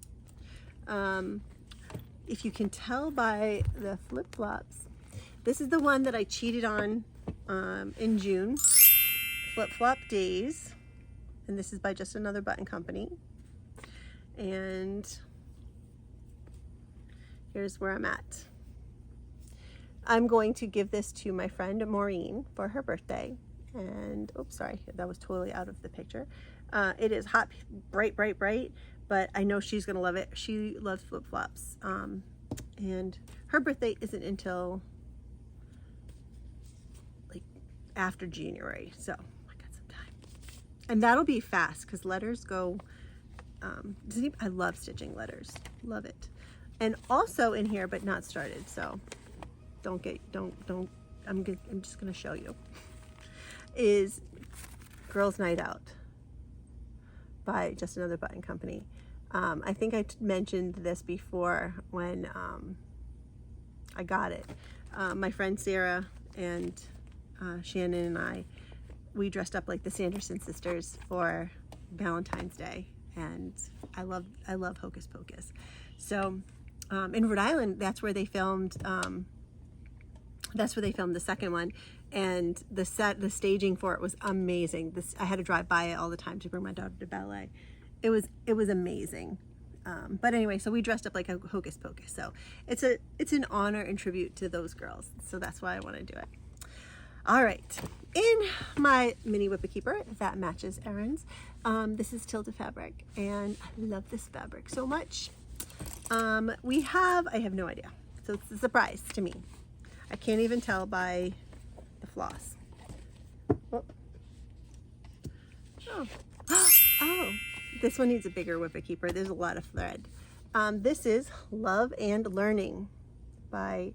If you can tell by the flip-flops, this is the one that I cheated on in June. Flip-flop days, and this is by Just Another Button Company. And here's where I'm at. I'm going to give this to my friend Maureen for her birthday. And, oops, sorry, that was totally out of the picture. It is hot, bright, bright, bright, but I know she's going to love it. She loves flip-flops. And her birthday isn't until like after January, so I got some time. And that'll be fast because letters go, I love stitching letters, love it. And also in here, but not started, so I'm just gonna show you, is Girls Night Out by Just Another Button Company. I think I mentioned this before when I got it. My friend Sarah and Shannon and we dressed up like the Sanderson sisters for Valentine's Day, and I love Hocus Pocus. So in Rhode Island, that's where they filmed the second one, and the staging for it was amazing. I had to drive by it all the time to bring my daughter to ballet. It was amazing. But anyway, so we dressed up like a Hocus Pocus. So it's an honor and tribute to those girls. So that's why I want to do it. All right, in my mini WIP Keeper that matches Erin's, this is Tilda fabric, and I love this fabric so much. I have no idea. So it's a surprise to me. I can't even tell by the floss. Oh. Oh, this one needs a bigger WIP Keeper. There's a lot of thread. This is Love and Learning by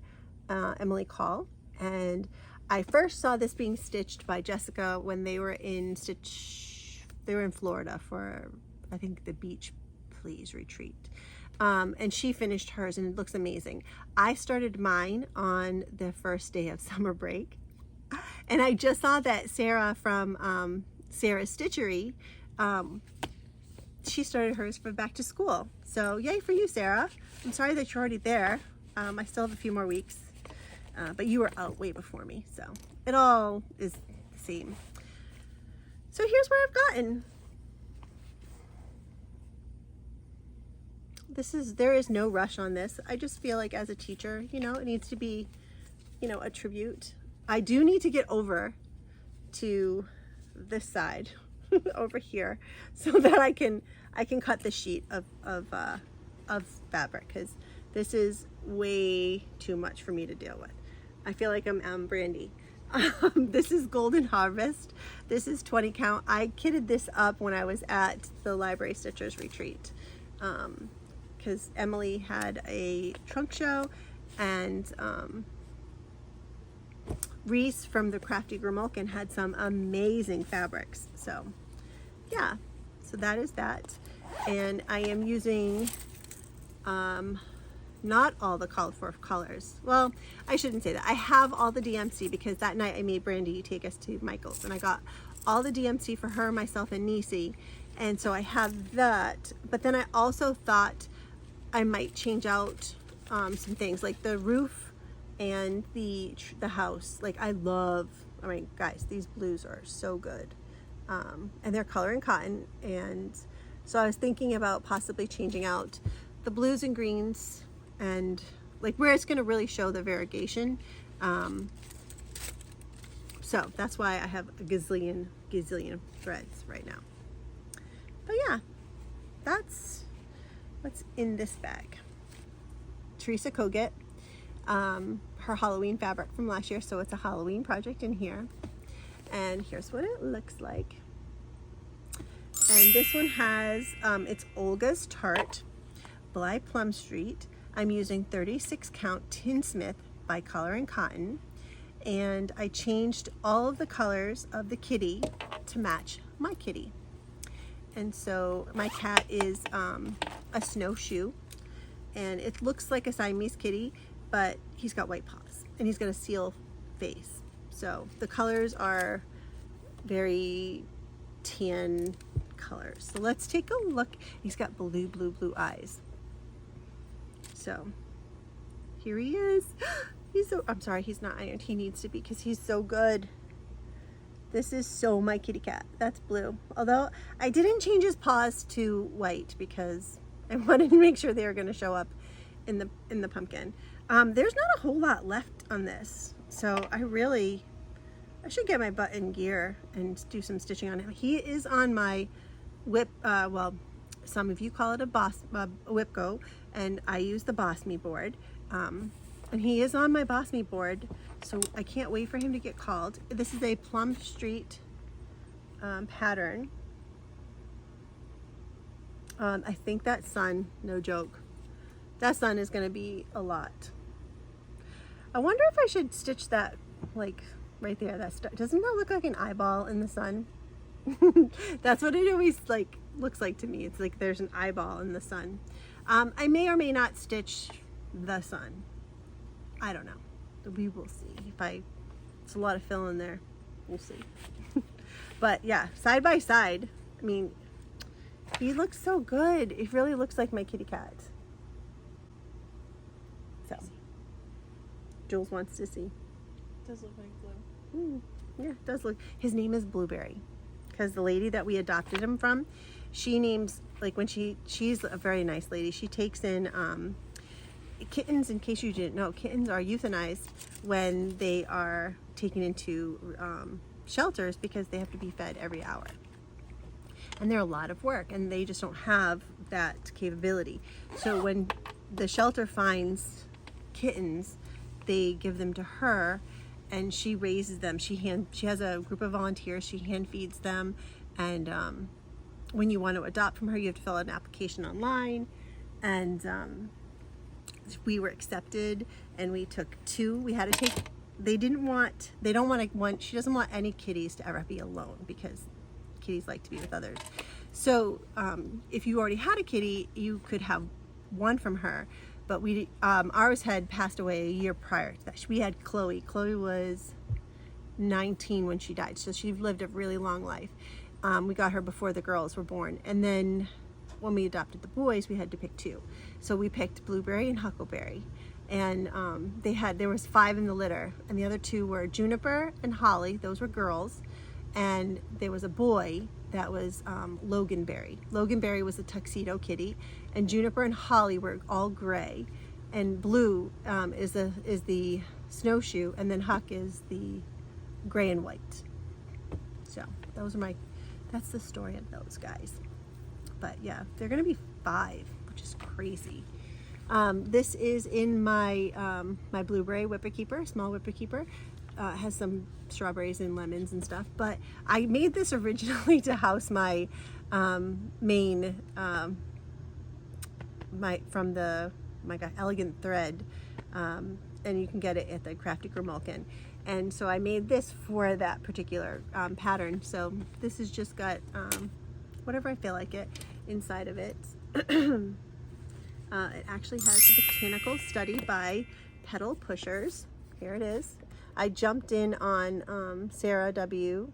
Emily Call, and I first saw this being stitched by Jessica when they were in Florida for, I think, the Beach Please retreat. And she finished hers, and it looks amazing. I started mine on the first day of summer break, and I just saw that Sarah from Sarah's Stitchery, she started hers for back to school. So yay for you, Sarah. I'm sorry that you're already there. I still have a few more weeks, but you were out way before me, so it all is the same. So here's where I've gotten. There is no rush on this. I just feel like as a teacher, it needs to be, a tribute. I do need to get over to this side over here so that I can cut the sheet of fabric, because this is way too much for me to deal with. I feel like I'm Brandy. This is Golden Harvest. This is 20 count. I kitted this up when I was at the Library Stitchers retreat, because Emily had a trunk show, and Reese from the Crafty Grimalkin had some amazing fabrics. So yeah, so that is that. And I am using not all the called for colors. Well, I shouldn't say that. I have all the DMC because that night I made Brandy take us to Michael's, and I got all the DMC for her, myself, and Nisi. And so I have that. But then I also thought I might change out some things like the roof and the house. Like I mean, guys, these blues are so good. And they're color and cotton. And so I was thinking about possibly changing out the blues and greens, and like where it's going to really show the variegation. So that's why I have a gazillion threads right now. But yeah, that's what's in this bag. Teresa Koget, her Halloween fabric from last year, so it's a Halloween project in here. And here's what it looks like. And this one has, it's Olga's Tart by Plum Street. I'm using 36 count Tinsmith by Color and Cotton. And I changed all of the colors of the kitty to match my kitty. And so my cat is a snowshoe, and it looks like a Siamese kitty, but he's got white paws and he's got a seal face. So the colors are very tan colors. So let's take a look. He's got blue eyes. So here he is. I'm sorry, he's not ironed. He needs to be because he's so good. This is so my kitty cat. That's blue. Although I didn't change his paws to white because I wanted to make sure they were going to show up in the pumpkin. There's not a whole lot left on this, so I should get my button gear and do some stitching on him. He is on my WIP, well, some of you call it a WIP Go, and I use the Boss Me board. And he is on my Boss Me board, so I can't wait for him to get called. This is a Plum Street pattern. I think that sun, no joke, that sun is going to be a lot. I wonder if I should stitch that, like, right there. Doesn't that look like an eyeball in the sun? That's what it always, like, looks like to me. It's like there's an eyeball in the sun. I may or may not stitch the sun. I don't know. We will see. It's a lot of fill in there. We'll see. But yeah, side by side, I mean, he looks so good. It really looks like my kitty cat. So, Jules wants to see.
It does look like blue.
Yeah, it does look. His name is Blueberry, because the lady that we adopted him from, she names, like, when she's a very nice lady. She takes in kittens. In case you didn't know, kittens are euthanized when they are taken into shelters because they have to be fed every hour. And they're a lot of work, and they just don't have that capability. So when the shelter finds kittens, they give them to her, and she raises them. She has a group of volunteers. She hand feeds them, and when you want to adopt from her, you have to fill out an application online. And we were accepted, and we took 2. We had to take. She doesn't want any kitties to ever be alone, because kitties like to be with others. So if you already had a kitty, you could have one from her. But ours had passed away a year prior to that. We had Chloe. Chloe was 19 when she died, so she lived a really long life. We got her before the girls were born, and then when we adopted the boys, we had to pick 2. So we picked Blueberry and Huckleberry, and there was 5 in the litter, and the other 2 were Juniper and Holly. Those were girls, and there was a boy that was Loganberry. Loganberry was a tuxedo kitty, and Juniper and Holly were all gray, and Blue is the snowshoe, and then Huck is the gray and white. So that's the story of those guys. But yeah, they're gonna be 5, which is crazy. This is in my my Blueberry Whipper Keeper, small Whipper Keeper. Has some strawberries and lemons and stuff, but I made this originally to house my main elegant thread, and you can get it at the Crafty Grimalkin. And so I made this for that particular pattern. So this has just got whatever I feel like it inside of it. It actually has the Botanical Study by Petal Pushers. Here it is. I jumped in on Sarah W.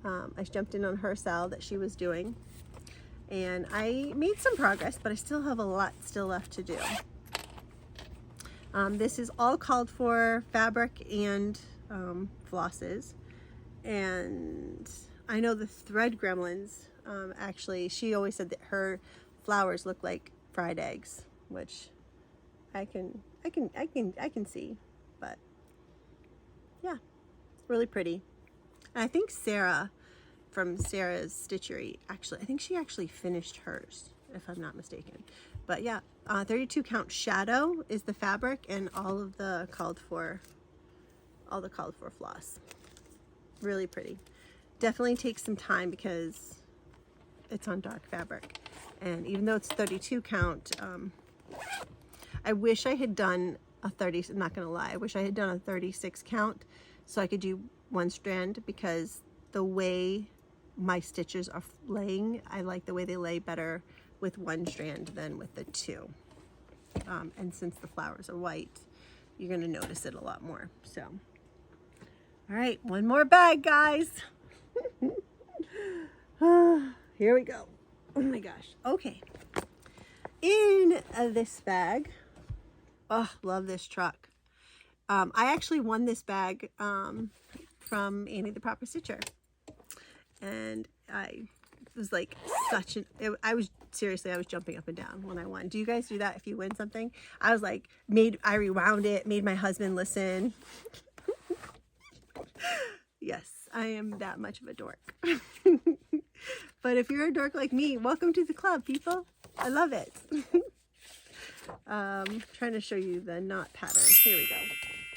I jumped in on her sale that she was doing, and I made some progress, but I still have a lot still left to do. This is all called for fabric and flosses, and I know the Thread Gremlins, actually, she always said that her flowers look like fried eggs, which I can see, but yeah, it's really pretty. And I think Sarah from Sarah's Stitchery, actually, I think she actually finished hers, if I'm not mistaken. But yeah, 32 count shadow is the fabric, and all the called for floss. Really pretty. Definitely takes some time because it's on dark fabric, and even though it's 32 count, I wish I had done a 30. I'm not gonna lie, I wish I had done a 36 count so I could do one strand, because the way my stitches are laying, I like the way they lay better with one strand than with the 2. And since the flowers are white, you're gonna notice it a lot more. So, all right, one more bag, guys. Here we go. Oh my gosh. Okay. In this bag, oh, love this truck. I actually won this bag from Annie the Proper Stitcher, and I was like I was jumping up and down when I won. Do you guys do that if you win something? I was like, I rewound it, made my husband listen. Yes, I am that much of a dork. But if you're a dork like me, welcome to the club, people. I love it. Trying to show you the knot pattern. Here we go.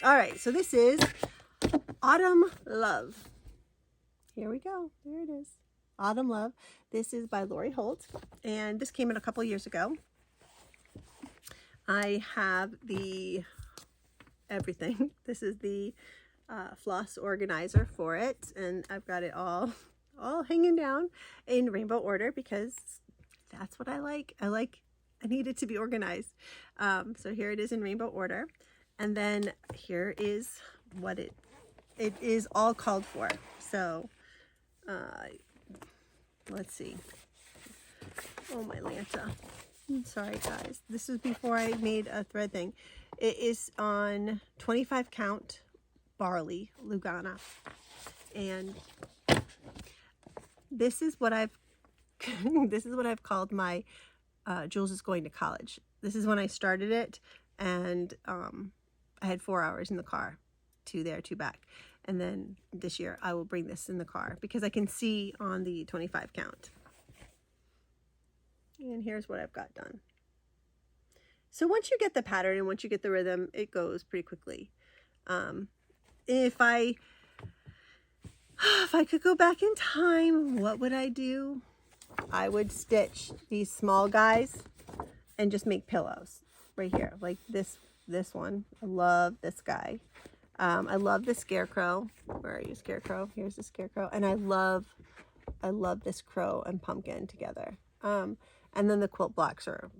All right, so this is Autumn Love. Here we go. There it is. Autumn Love. This is by Lori Holt, and this came in a couple years ago. I have the everything. This is the floss organizer for it, and I've got it all hanging down in rainbow order because that's what I like. I need it to be organized. So here it is in rainbow order, and then here is what it is all called for. So let's see. Oh, my Lanta. Sorry, guys. This is before I made a thread thing. It is on 25 count barley Lugana, and this is what I've called my Jules is going to college. This is when I started it, and I had 4 hours in the car, 2 there, 2 back. And then this year I will bring this in the car because I can see on the 25 count. And here's what I've got done. So once you get the pattern and once you get the rhythm, it goes pretty quickly. If I could go back in time, what would I do? I would stitch these small guys and just make pillows right here, like this one. I love this guy. I love the scarecrow. Where are you, scarecrow? Here's the scarecrow, and I love this crow and pumpkin together. And then the quilt blocks are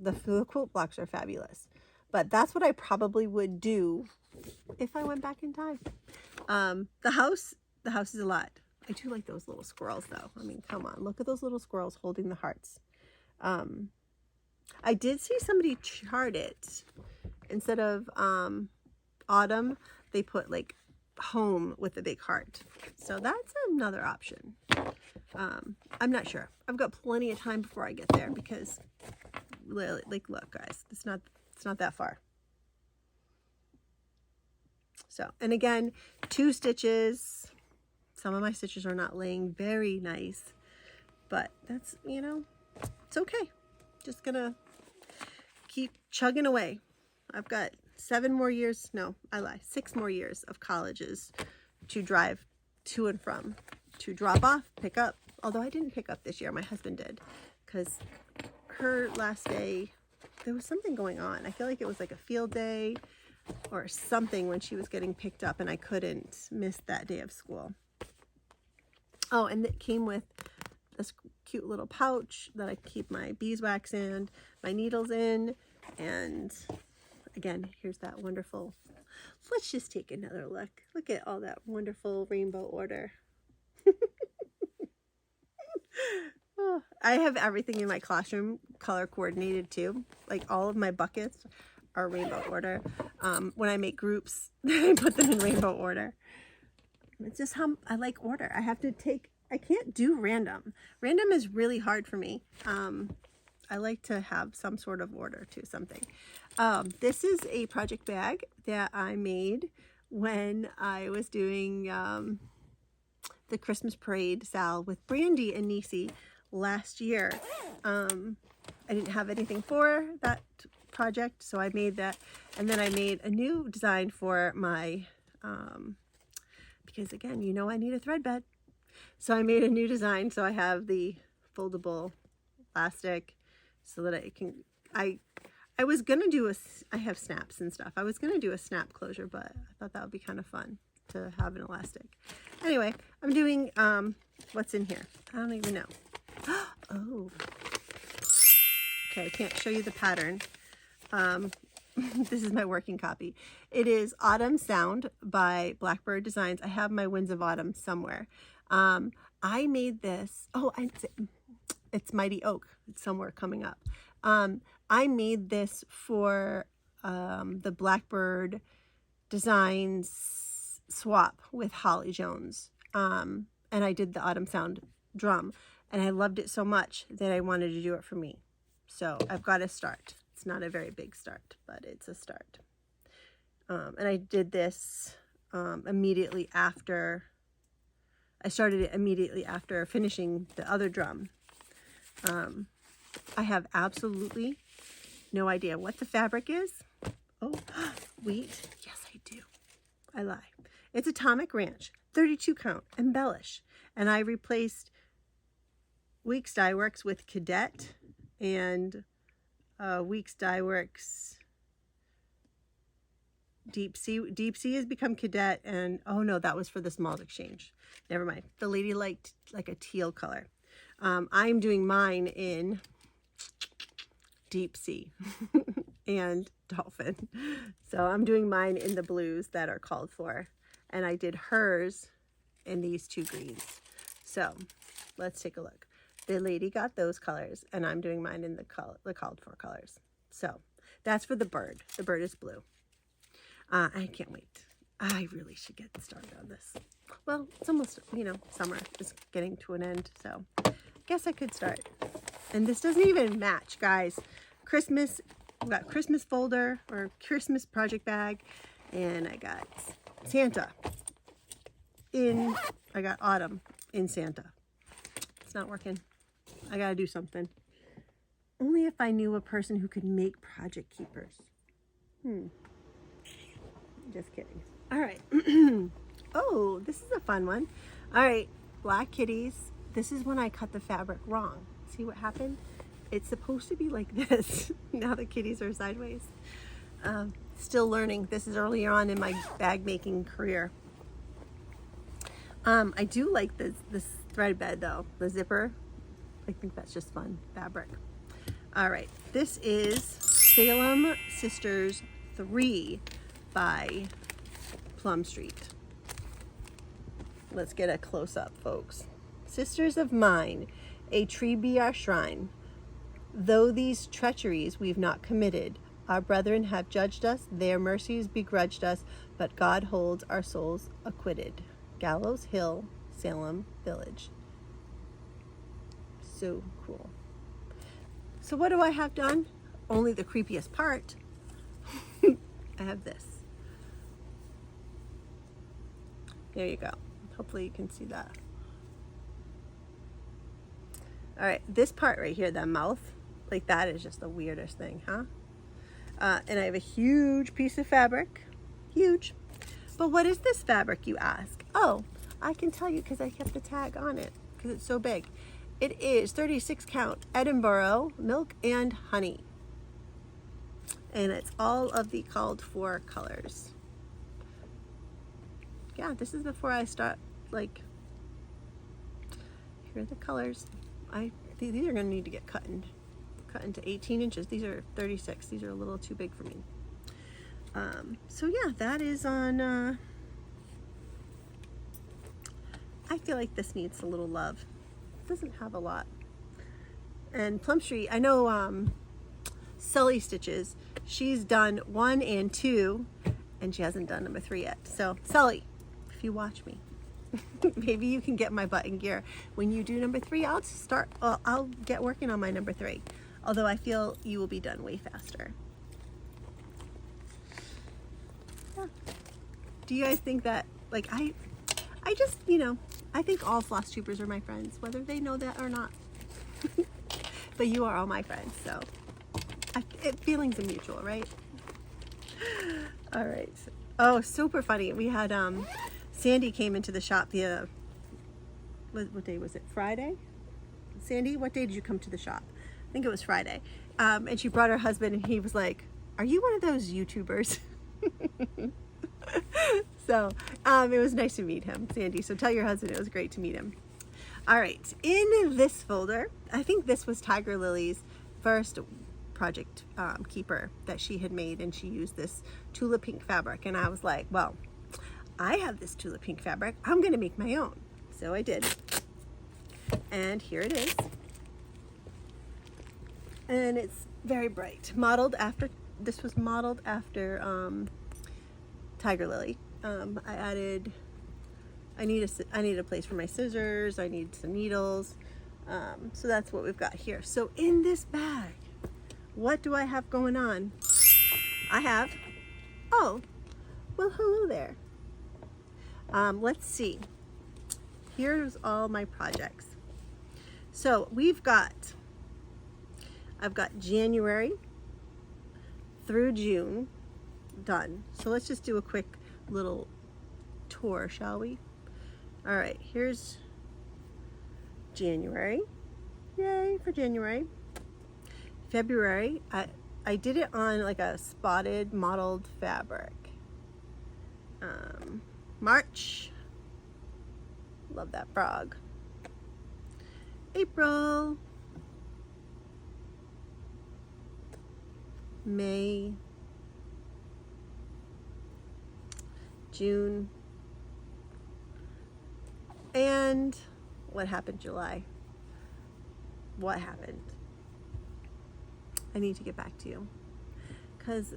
fabulous. But that's what I probably would do if I went back in time. The house is a lot. I do like those little squirrels though. I mean, come on, look at those little squirrels holding the hearts. I did see somebody chart it. Instead of autumn, they put like home with a big heart. So that's another option. I'm not sure. I've got plenty of time before I get there because like, look guys, it's not that far. So, and again, 2 stitches. Some of my stitches are not laying very nice, but that's, it's okay. Just gonna keep chugging away. I've got 6 more years of colleges to drive to and from, to drop off, pick up. Although I didn't pick up this year, my husband did, because her last day, there was something going on. I feel like it was like a field day or something when she was getting picked up, and I couldn't miss that day of school. Oh, and it came with this cute little pouch that I keep my beeswax and my needles in. And again, here's that wonderful, let's just take another look. Look at all that wonderful rainbow order. Oh, I have everything in my classroom color coordinated too. Like all of my buckets are rainbow order. When I make groups, I put them in rainbow order. It's just how I like order. I can't do random. Random is really hard for me. I like to have some sort of order to something. This is a project bag that I made when I was doing the Christmas parade Sal with Brandy and Nisi last year. I didn't have anything for that project, so I made that, and then I made a new design for my because again, I need a thread bed, so I made a new design. So I have the foldable plastic so that I was gonna do I have snaps and stuff. I was gonna do a snap closure, but I thought that would be kind of fun to have an elastic. Anyway, I'm doing what's in here. I don't even know. Oh, okay. I can't show you the pattern. This is my working copy. It is Autumn Sound by Blackbird Designs. I have my Winds of Autumn somewhere. I made this. Oh, it's Mighty Oak. It's somewhere coming up. I made this for the Blackbird Designs swap with Holly Jones. And I did the Autumn Sound drum. And I loved it so much that I wanted to do it for me. So I've got to start. It's not a very big start, but it's a start. And I did this immediately after, I started it immediately after finishing the other drum. I have absolutely no idea what the fabric is. Oh, wait. Yes, I do. I lie. It's Atomic Ranch, 32 count, embellish. And I replaced Weeks Dye Works with Cadet and Weeks Dye Works Deep Sea. Deep Sea has become Cadet, and oh no, that was for the Smalls Exchange. Never mind. The lady liked like a teal color. I'm doing mine in Deep Sea and Dolphin. So I'm doing mine in the blues that are called for. And I did hers in these two greens. So let's take a look. The lady got those colors, and I'm doing mine in the called for colors. So that's for the bird. The bird is blue. I can't wait. I really should get started on this. Well, it's almost, summer is getting to an end. So I guess I could start. And this doesn't even match, guys. Christmas, I got Christmas folder or Christmas project bag, and I got Santa I got autumn in Santa. It's not working. I gotta do something. Only if I knew a person who could make project keepers. Just kidding. All right. Oh, this is a fun one. All right, black kitties. This is when I cut the fabric wrong. See what happened? It's supposed to be like this. Now the kitties are sideways. Still learning. This is earlier on in my bag making career. I do like this thread bed though, the zipper. I think that's just fun fabric. All right, this is Salem Sisters 3 by Plum Street. Let's get a close-up, folks. Sisters of mine, a tree be our shrine. Though these treacheries we've not committed, our brethren have judged us, their mercies begrudged us, but God holds our souls acquitted. Gallows Hill, Salem Village. So cool. So what do I have done? Only the creepiest part. I have this. There you go. Hopefully you can see that. All right, this part right here, the mouth, like that is just the weirdest thing, huh? And I have a huge piece of fabric, huge. But what is this fabric, you ask? Oh, I can tell you because I kept the tag on it because it's so big. It is 36 count Edinburgh milk and honey. And it's all of the called for colors. Yeah, this is before I start, like, here are the colors. These are gonna need to get cut into 18 inches. These are 36. These are a little too big for me. So yeah, that is on, I feel like this needs a little love. It doesn't have a lot. And Plum Street, I know Sully Stitches, she's done 1 and 2, and she hasn't done number 3 yet. So Sully, if you watch me, maybe you can get my butt in gear. When you do number 3, I'll get working on my number 3. Although I feel you will be done way faster. Yeah. Do you guys think that, like, I just, I think all Flosstubers are my friends, whether they know that or not. But you are all my friends, so feelings are mutual, right? All right. Oh, super funny. We had Sandy came into the shop what day was it? Friday? Sandy, what day did you come to the shop? I think it was Friday. And she brought her husband, and he was like, "Are you one of those YouTubers?" So it was nice to meet him, Sandy. So tell your husband it was great to meet him. All right, in this folder, I think this was Tiger Lily's first project keeper that she had made, and she used this tulip pink fabric. And I was like, well, I have this tulip pink fabric. I'm gonna make my own. So I did. And here it is. And it's very bright. This was modeled after Tiger Lily. I need a place for my scissors. I need some needles. So that's what we've got here. So in this bag, what do I have going on? I have, oh, well, hello there. Let's see. Here's all my projects. So I've got January through June done. So let's just do a quick little tour, shall we? All right, here's January. Yay for January. February, I did it on like a spotted mottled fabric. March, love that frog. April, May, June, and what happened July? What happened? I need to get back to you because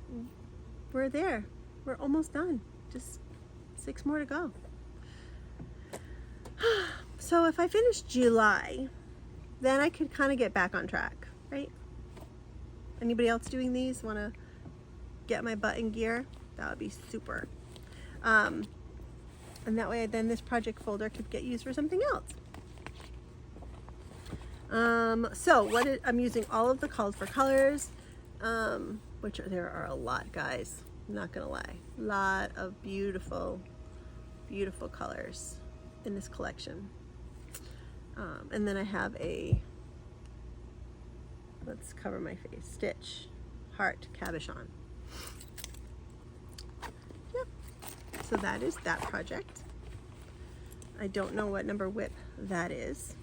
we're there. We're almost done. Just 6 more to go. So if I finish July, then I could kind of get back on track, right? Anybody else doing these? Want to get my butt in gear? That would be super. And that way then this project folder could get used for something else. So I'm using all of the calls for colors, there are a lot, guys. I'm not gonna lie. A lot of beautiful, beautiful colors in this collection. And then I have let's cover my face, stitch, heart, cabochon. Yep. So that is that project. I don't know what number WIP that is.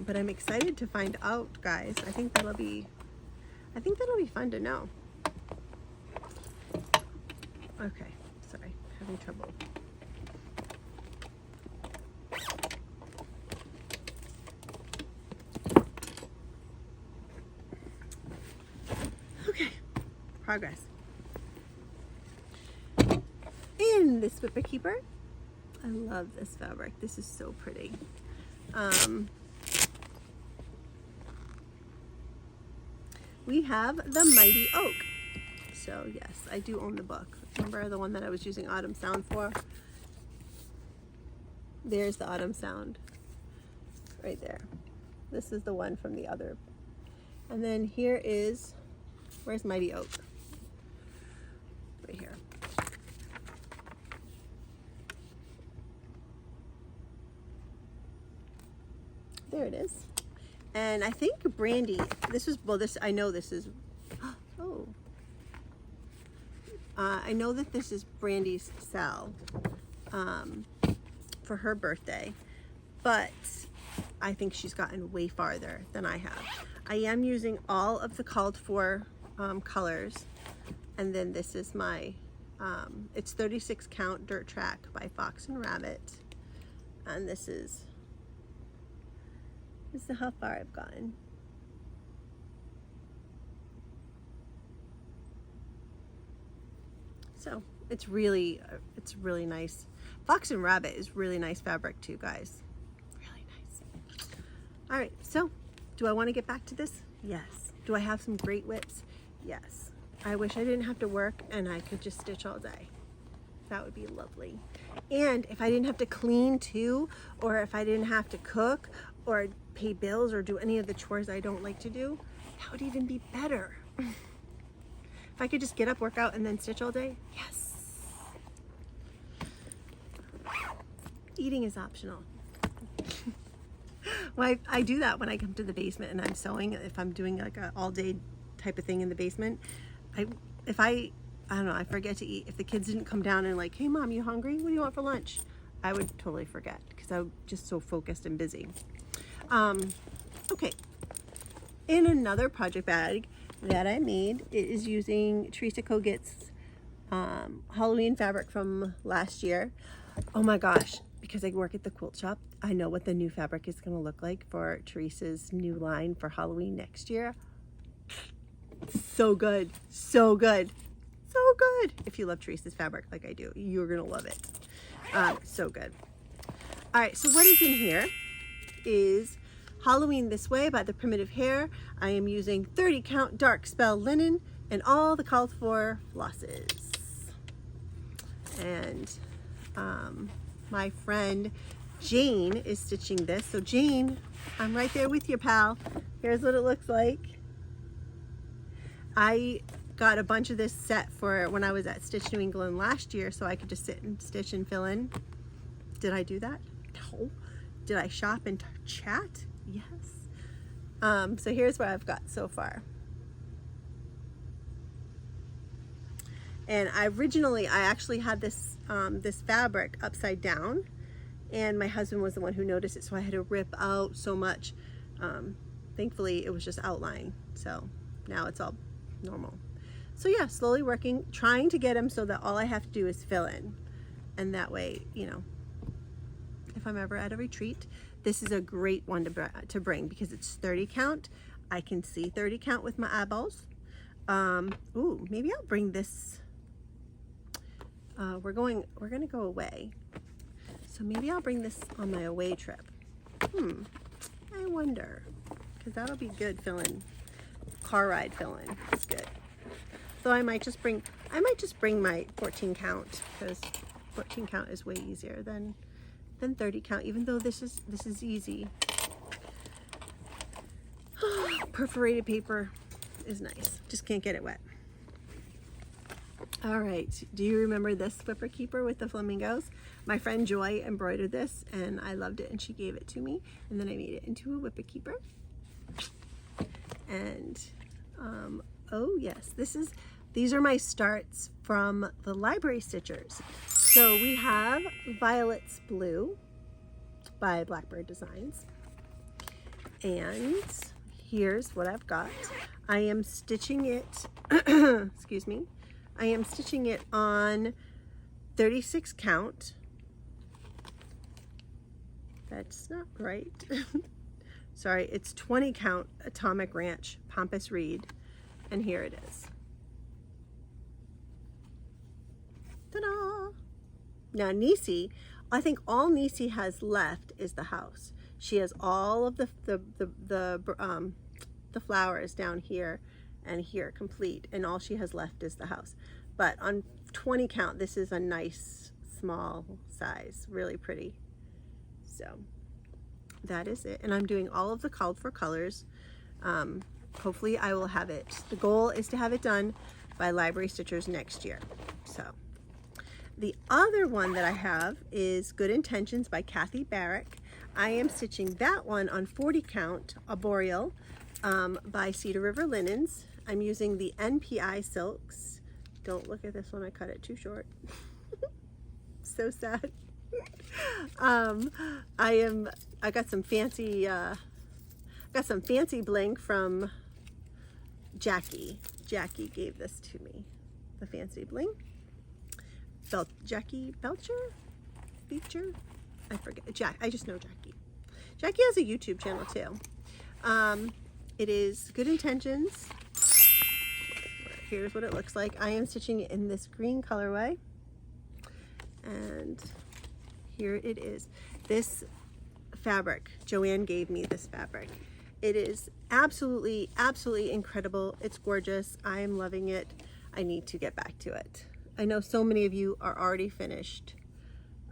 But I'm excited to find out, guys. I think that'll be fun to know. Okay, sorry, having trouble. Okay, progress. In this Peacock Keeper, I love this fabric. This is so pretty. We have the Mighty Oak. So yes, I do own the book. Remember the one that I was using Autumn Sound for? There's the Autumn Sound right there. This is the one from the other. And then here is, where's Mighty Oak? Right here. There it is. And I think Brandy, I know this is, oh. I know that this is Brandy's cell for her birthday, but I think she's gotten way farther than I have. I am using all of the called for colors, and then this is my, it's 36 count Dirt Track by Fox and Rabbit, and this is how far I've gotten. So it's really nice. Fox and Rabbit is really nice fabric too, guys. Really nice. All right, so do I want to get back to this? Yes. Do I have some great WIPs? Yes. I wish I didn't have to work and I could just stitch all day. That would be lovely. And if I didn't have to clean too, or if I didn't have to cook or pay bills or do any of the chores I don't like to do, that would even be better. If I could just get up, work out, and then stitch all day, yes. Eating is optional. Well, I do that when I come to the basement and I'm sewing. If I'm doing like an all day type of thing in the basement, I don't know, I forget to eat. If the kids didn't come down and like, hey mom, you hungry? What do you want for lunch? I would totally forget because I'm just so focused and busy. Okay, in another project bag that I made, it is using Teresa Kogut's Halloween fabric from last year. Oh my gosh, because I work at the quilt shop, I know what the new fabric is going to look like for Teresa's new line for Halloween next year. So good, so good, so good. If you love Teresa's fabric like I do, you're going to love it. So good. All right, so what is in here? is Halloween This Way by the Primitive Hair. I am using 30 count dark spell linen and all the called for flosses. And my friend Jane is stitching this. So Jane, I'm right there with you, pal. Here's what it looks like. I got a bunch of this set for when I was at Stitch New England last year, so I could just sit and stitch and fill in. Did I do that? No. Did I shop and chat? Yes. So here's what I've got so far. And I actually had this this fabric upside down, and my husband was the one who noticed it, so I had to rip out so much. Thankfully, it was just outline, so now it's all normal. So yeah, slowly working, trying to get them so that all I have to do is fill in. And that way, you know, if I'm ever at a retreat, this is a great one to bring because it's 30 count. I can see 30 count with my eyeballs. Ooh, maybe I'll bring this. We're gonna go away. So maybe I'll bring this on my away trip. I wonder, because that'll be good filling, car ride filling. It's good. So I might just bring my 14 count because 14 count is way easier than 30 count, even though this is easy. Perforated paper is nice. Just can't get it wet. All right, do you remember this Whipper Keeper with the flamingos? My friend Joy embroidered this and I loved it and she gave it to me, and then I made it into a Whipper Keeper. And oh yes, these are my starts from the library stitchers. So we have Violet's Blue by Blackbird Designs, and here's what I've got. I am stitching it excuse me, I am stitching it on 36 count. That's not right. Sorry, it's 20 count Atomic Ranch Pampas Reed, and here it is. Ta-da! Now Nisi, I think all Nisi has left is the house. She has all of the flowers down here and here complete, and all she has left is the house. But on 20 count, this is a nice small size, really pretty. So that is it, and I'm doing all of the called for colors. Hopefully I will have it. The goal is to have it done by Library Stitchers next year. So the other one that I have is Good Intentions by Kathy Barrick. I am stitching that one on 40 count Arboreal by Cedar River Linens. I'm using the NPI silks. Don't look at this one, I cut it too short. So sad. I got some fancy bling from Jackie. Jackie gave this to me, the fancy bling. Jackie Belcher? I forget. I just know Jackie. Jackie has a YouTube channel too. It is Good Intentions. Here's what it looks like. I am stitching it in this green colorway. And here it is. This fabric, Joanne gave me this fabric. It is absolutely, absolutely incredible. It's gorgeous. I am loving it. I need to get back to it. I know so many of you are already finished,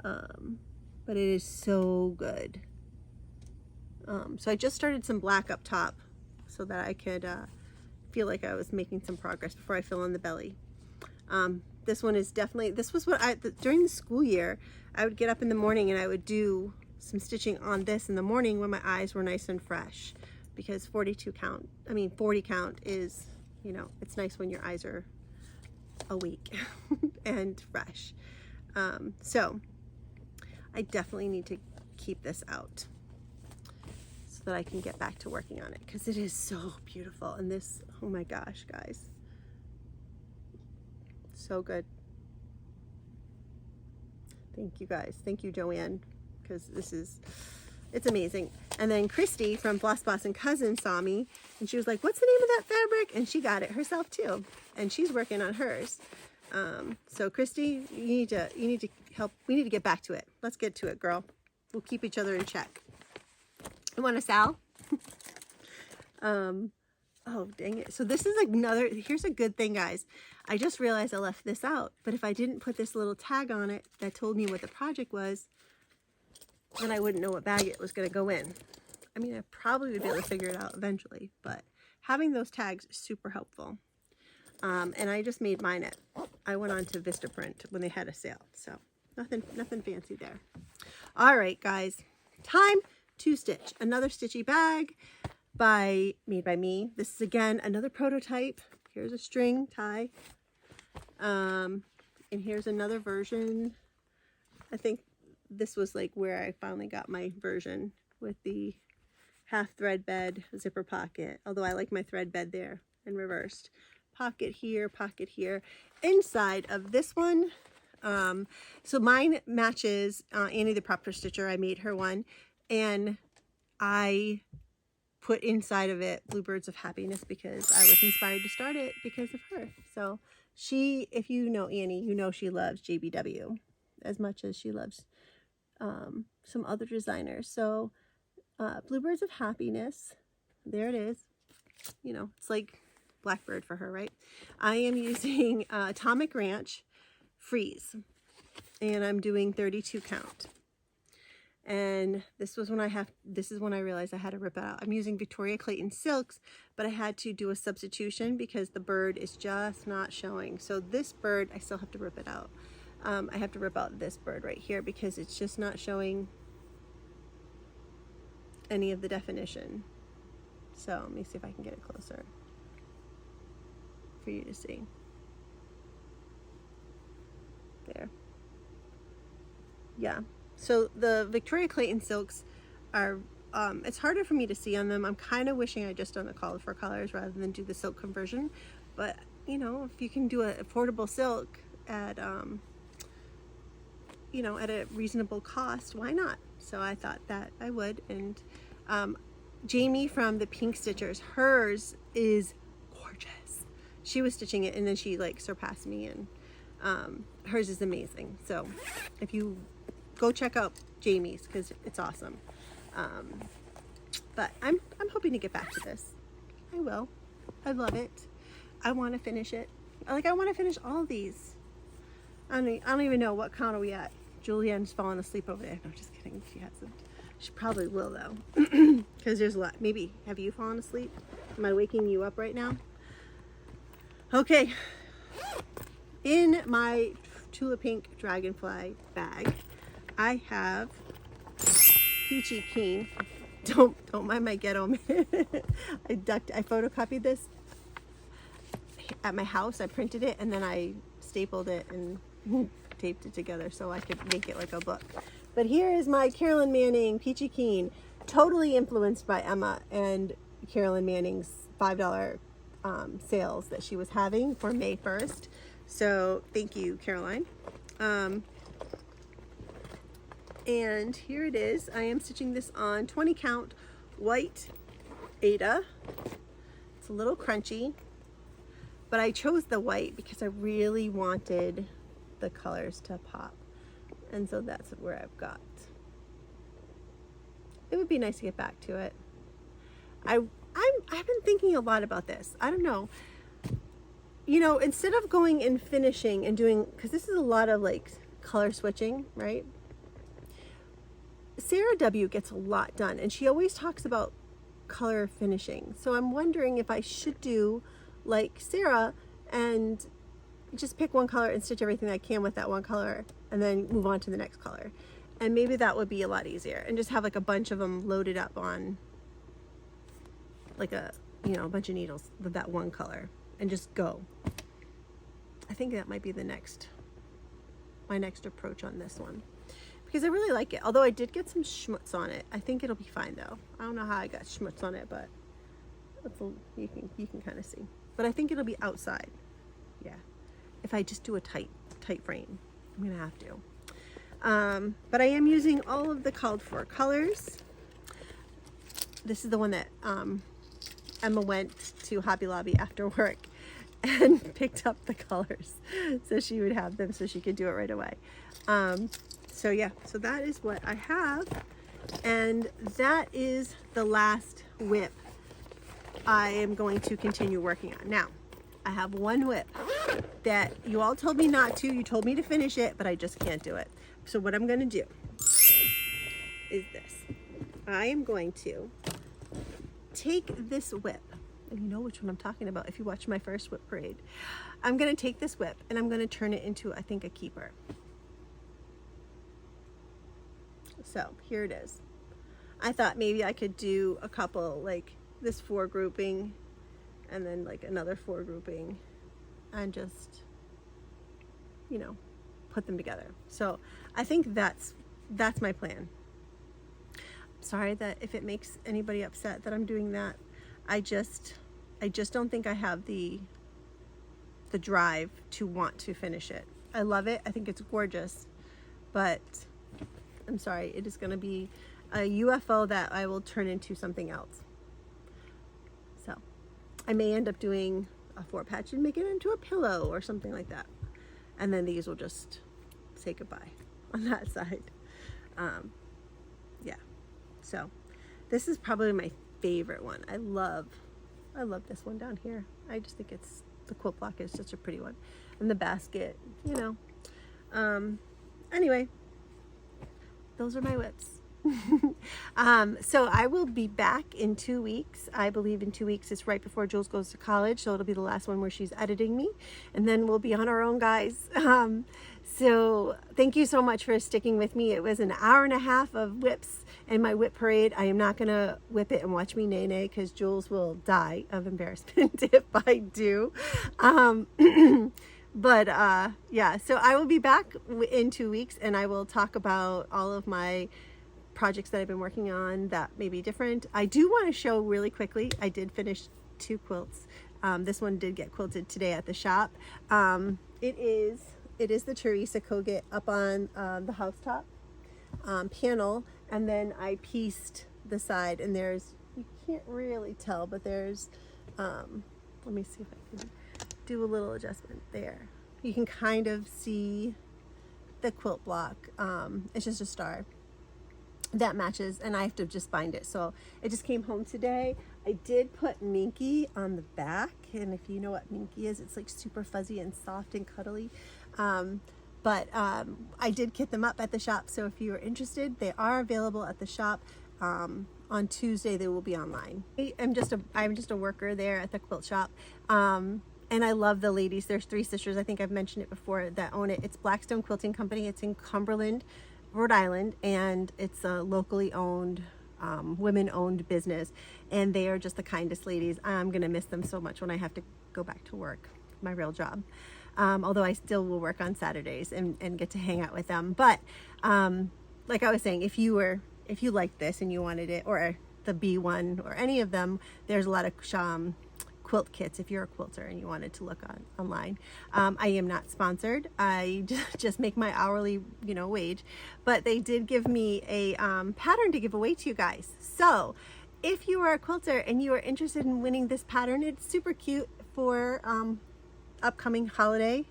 but it is so good. So I just started some black up top so that I could feel like I was making some progress before I fill in the belly. This one is definitely, this was what during the school year, I would get up in the morning and I would do some stitching on this in the morning when my eyes were nice and fresh, because 40 count is, you know, it's nice when your eyes are awake and fresh. So I definitely need to keep this out so that I can get back to working on it, because it is so beautiful. And this, oh my gosh, guys, so good. Thank you guys. Thank you, Joanne, because it's amazing. And then Christy from Floss Boss and Cousin saw me and she was like, what's the name of that fabric? And she got it herself too. And she's working on hers. So Christy, you need to help. We need to get back to it. Let's get to it, girl. We'll keep each other in check. You want a Sal? Oh, dang it. So this is another, here's a good thing, guys. I just realized I left this out, but if I didn't put this little tag on it that told me what the project was, then I wouldn't know what bag it was going to go in. I mean, I probably would be able to figure it out eventually, but having those tags is super helpful. And I just made mine I went on to Vistaprint when they had a sale, so nothing fancy there. All right, guys, time to stitch another stitchy bag made by me. This is again another prototype. Here's a string tie, and here's another version. I think this was like where I finally got my version with the half thread bed zipper pocket, although I like my thread bed there and reversed. Pocket here, pocket here. Inside of this one, so mine matches Annie the Proctor Stitcher. I made her one, and I put inside of it Bluebirds of Happiness because I was inspired to start it because of her. So she, if you know Annie, you know she loves JBW as much as she loves some other designers. So Bluebirds of Happiness, there it is. You know, it's like Blackbird for her, right? I am using Atomic Ranch Freeze, and I'm doing 32 count. And this is when I realized I had to rip it out. I'm using Victoria Clayton silks, but I had to do a substitution because the bird is just not showing. So this bird, I still have to rip it out. I have to rip out this bird right here because it's just not showing any of the definition. So let me see if I can get it closer for you to see. There. Yeah. So the Victoria Clayton silks are, it's harder for me to see on them. I'm kind of wishing I just done the call for colors rather than do the silk conversion. But, you know, if you can do an affordable silk at, you know, at a reasonable cost, why not? So I thought that I would. And Jamie from the Pink Stitchers, hers is gorgeous. She was stitching it and then she like surpassed me, and hers is amazing. So if you go check out Jamie's because it's awesome. But I'm hoping to get back to this. I will. I love it. I want to finish it. Like, I want to finish all of these. I don't even know what count are we at. Julianne's falling asleep over there. No, just kidding. She hasn't. She probably will though, because there's a lot. Maybe have you fallen asleep? Am I waking you up right now? Okay. In my Tula Pink Dragonfly bag, I have Peachy Keen. Don't mind my ghetto man. I photocopied this at my house. I printed it and then I stapled it and taped it together so I could make it like a book. But here is my Carolyn Manning Peachy Keen, totally influenced by Emma and Carolyn Manning's $5 sales that she was having for May 1st. So thank you, Caroline. And here it is. I am stitching this on 20 count white Aida. It's a little crunchy, but I chose the white because I really wanted the colors to pop. And so that's where I've got. It would be nice to get back to it. I've been thinking a lot about this. I don't know. You know, instead of going and finishing and doing, because this is a lot of like color switching, right? Sarah W gets a lot done and she always talks about color finishing. So I'm wondering if I should do like Sarah and just pick one color and stitch everything I can with that one color and then move on to the next color. And maybe that would be a lot easier and just have like a bunch of them loaded up on like a, you know, a bunch of needles with that one color and just go. I think that might be my next approach on this one. Because I really like it. Although I did get some schmutz on it. I think it'll be fine though. I don't know how I got schmutz on it, but you can kind of see. But I think it'll be outside. Yeah. If I just do a tight frame, I'm gonna have to. But I am using all of the called for colors. This is the one that Emma went to Hobby Lobby after work and picked up the colors so she would have them so she could do it right away. So yeah, so that is what I have And that is the last WIP I am going to continue working on. Now, I have one WIP that you all told me not to. You told me to finish it, but I just can't do it. So what I'm going to do is this. I am going to take this WIP, and you know which one I'm talking about if you watch my first WIP parade. I'm going to take this WIP and I'm going to turn it into, I think, a keeper. So here it is. I thought maybe I could do a couple, like this 4 grouping and then like another 4 grouping and just, you know, put them together. So I think that's my plan. Sorry that if it makes anybody upset that I'm doing that. I just don't think I have the drive to want to finish it. I love it. I think it's gorgeous, but I'm sorry, it is going to be a UFO that I will turn into something else. So I may end up doing a 4-patch and make it into a pillow or something like that. And then these will just say goodbye on that side. Yeah. So this is probably my favorite one. I love this one down here. I just think the quilt block is such a pretty one. And the basket, you know. Anyway, those are my WIPs. So I will be back in 2 weeks. I believe in 2 weeks. It's right before Jules goes to college, so it'll be the last one where she's editing me, and then we'll be on our own, guys. So thank you so much for sticking with me. It was an hour and a half of WIPs and my WIP parade. I am not gonna whip it and watch me nay nay because Jules will die of embarrassment if I do. But yeah, so I will be back in 2 weeks, and I will talk about all of my projects that I've been working on that may be different. I do want to show really quickly, I did finish 2 quilts. This one did get quilted today at the shop. It is the Teresa Kogut up on the housetop panel, and then I pieced the side, and there's, you can't really tell, but there's, let me see if I can do a little adjustment there. You can kind of see the quilt block. It's just a star that matches, and I have to just bind it. So it just came home today. I did put Minky on the back, and if you know what Minky is, it's like super fuzzy and soft and cuddly. But I did kit them up at the shop, so if you are interested, they are available at the shop. On Tuesday they will be online. I'm just a worker there at the quilt shop, and I love the ladies. There's 3 sisters, I think I've mentioned it before, that own it. It's Blackstone Quilting Company. It's in Cumberland, Rhode Island, and it's a locally owned, women-owned business, and they are just the kindest ladies. I'm gonna miss them so much when I have to go back to work, my real job. Although I still will work on Saturdays and get to hang out with them. But like I was saying, if you liked this and you wanted it, or the B one, or any of them, there's a lot of quilt kits if you're a quilter and you wanted to look online. I am not sponsored. I just make my hourly, wage, but they did give me a pattern to give away to you guys. So if you are a quilter and you are interested in winning this pattern, it's super cute for upcoming holiday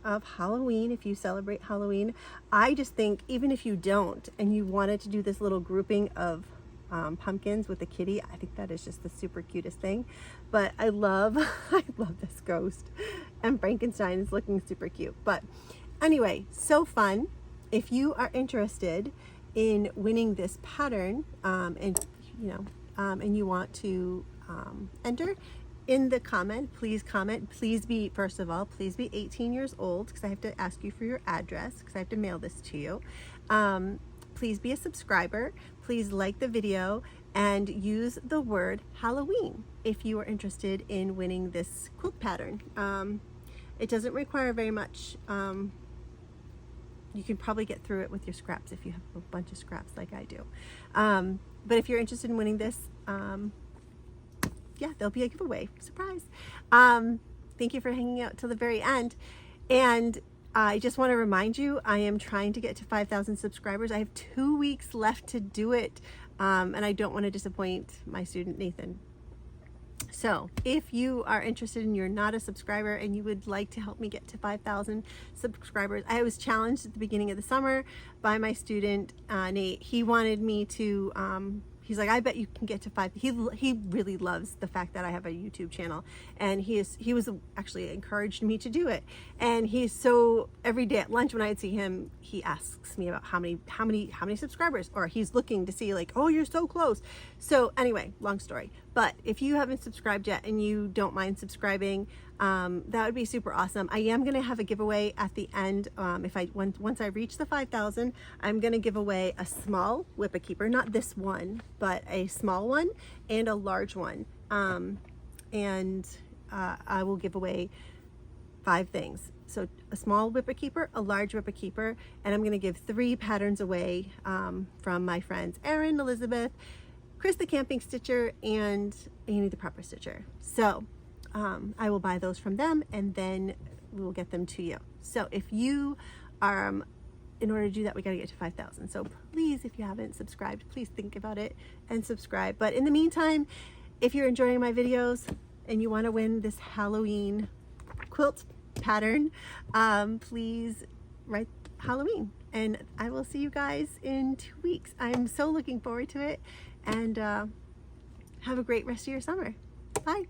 of Halloween, if you celebrate Halloween. I just think even if you don't and you wanted to do this little grouping of pumpkins with the kitty, I think that is just the super cutest thing. But I love this ghost, and Frankenstein is looking super cute. But anyway, so fun. If you are interested in winning this pattern, and you want to enter, in the comment, please comment. Please be, first of all, please be 18 years old, because I have to ask you for your address, because I have to mail this to you. Please be a subscriber. Please like the video and use the word Halloween if you are interested in winning this quilt pattern. It doesn't require very much. You can probably get through it with your scraps if you have a bunch of scraps like I do. But if you're interested in winning this, yeah, there'll be a giveaway. Surprise. Thank you for hanging out till the very end. And I just want to remind you, I am trying to get to 5,000 subscribers. I have 2 weeks left to do it. And I don't want to disappoint my student, Nathan. So if you are interested and you're not a subscriber and you would like to help me get to 5,000 subscribers, I was challenged at the beginning of the summer by my student, Nate. He wanted me to, he's like, I bet you can get to 5. He really loves the fact that I have a YouTube channel, and he was actually encouraged me to do it. And he's so, every day at lunch when I see him, he asks me about how many subscribers, or he's looking to see like, oh, you're so close. So anyway, long story. But if you haven't subscribed yet and you don't mind subscribing, that would be super awesome. I am going to have a giveaway at the end. Once I reach the 5,000, I'm going to give away a small WIP Keeper, not this one, but a small one and a large one. I will give away 5 things. So a small WIP Keeper, a large WIP Keeper, and I'm going to give 3 patterns away from my friends Erin, Elizabeth, Chris the Camping Stitcher, and Annie the Prepper Stitcher. So I will buy those from them, and then we will get them to you. So if you are, in order to do that, we got to get to 5,000. So please, if you haven't subscribed, please think about it and subscribe. But in the meantime, if you're enjoying my videos and you want to win this Halloween quilt pattern, please write Halloween, and I will see you guys in 2 weeks. I'm so looking forward to it, and have a great rest of your summer. Bye.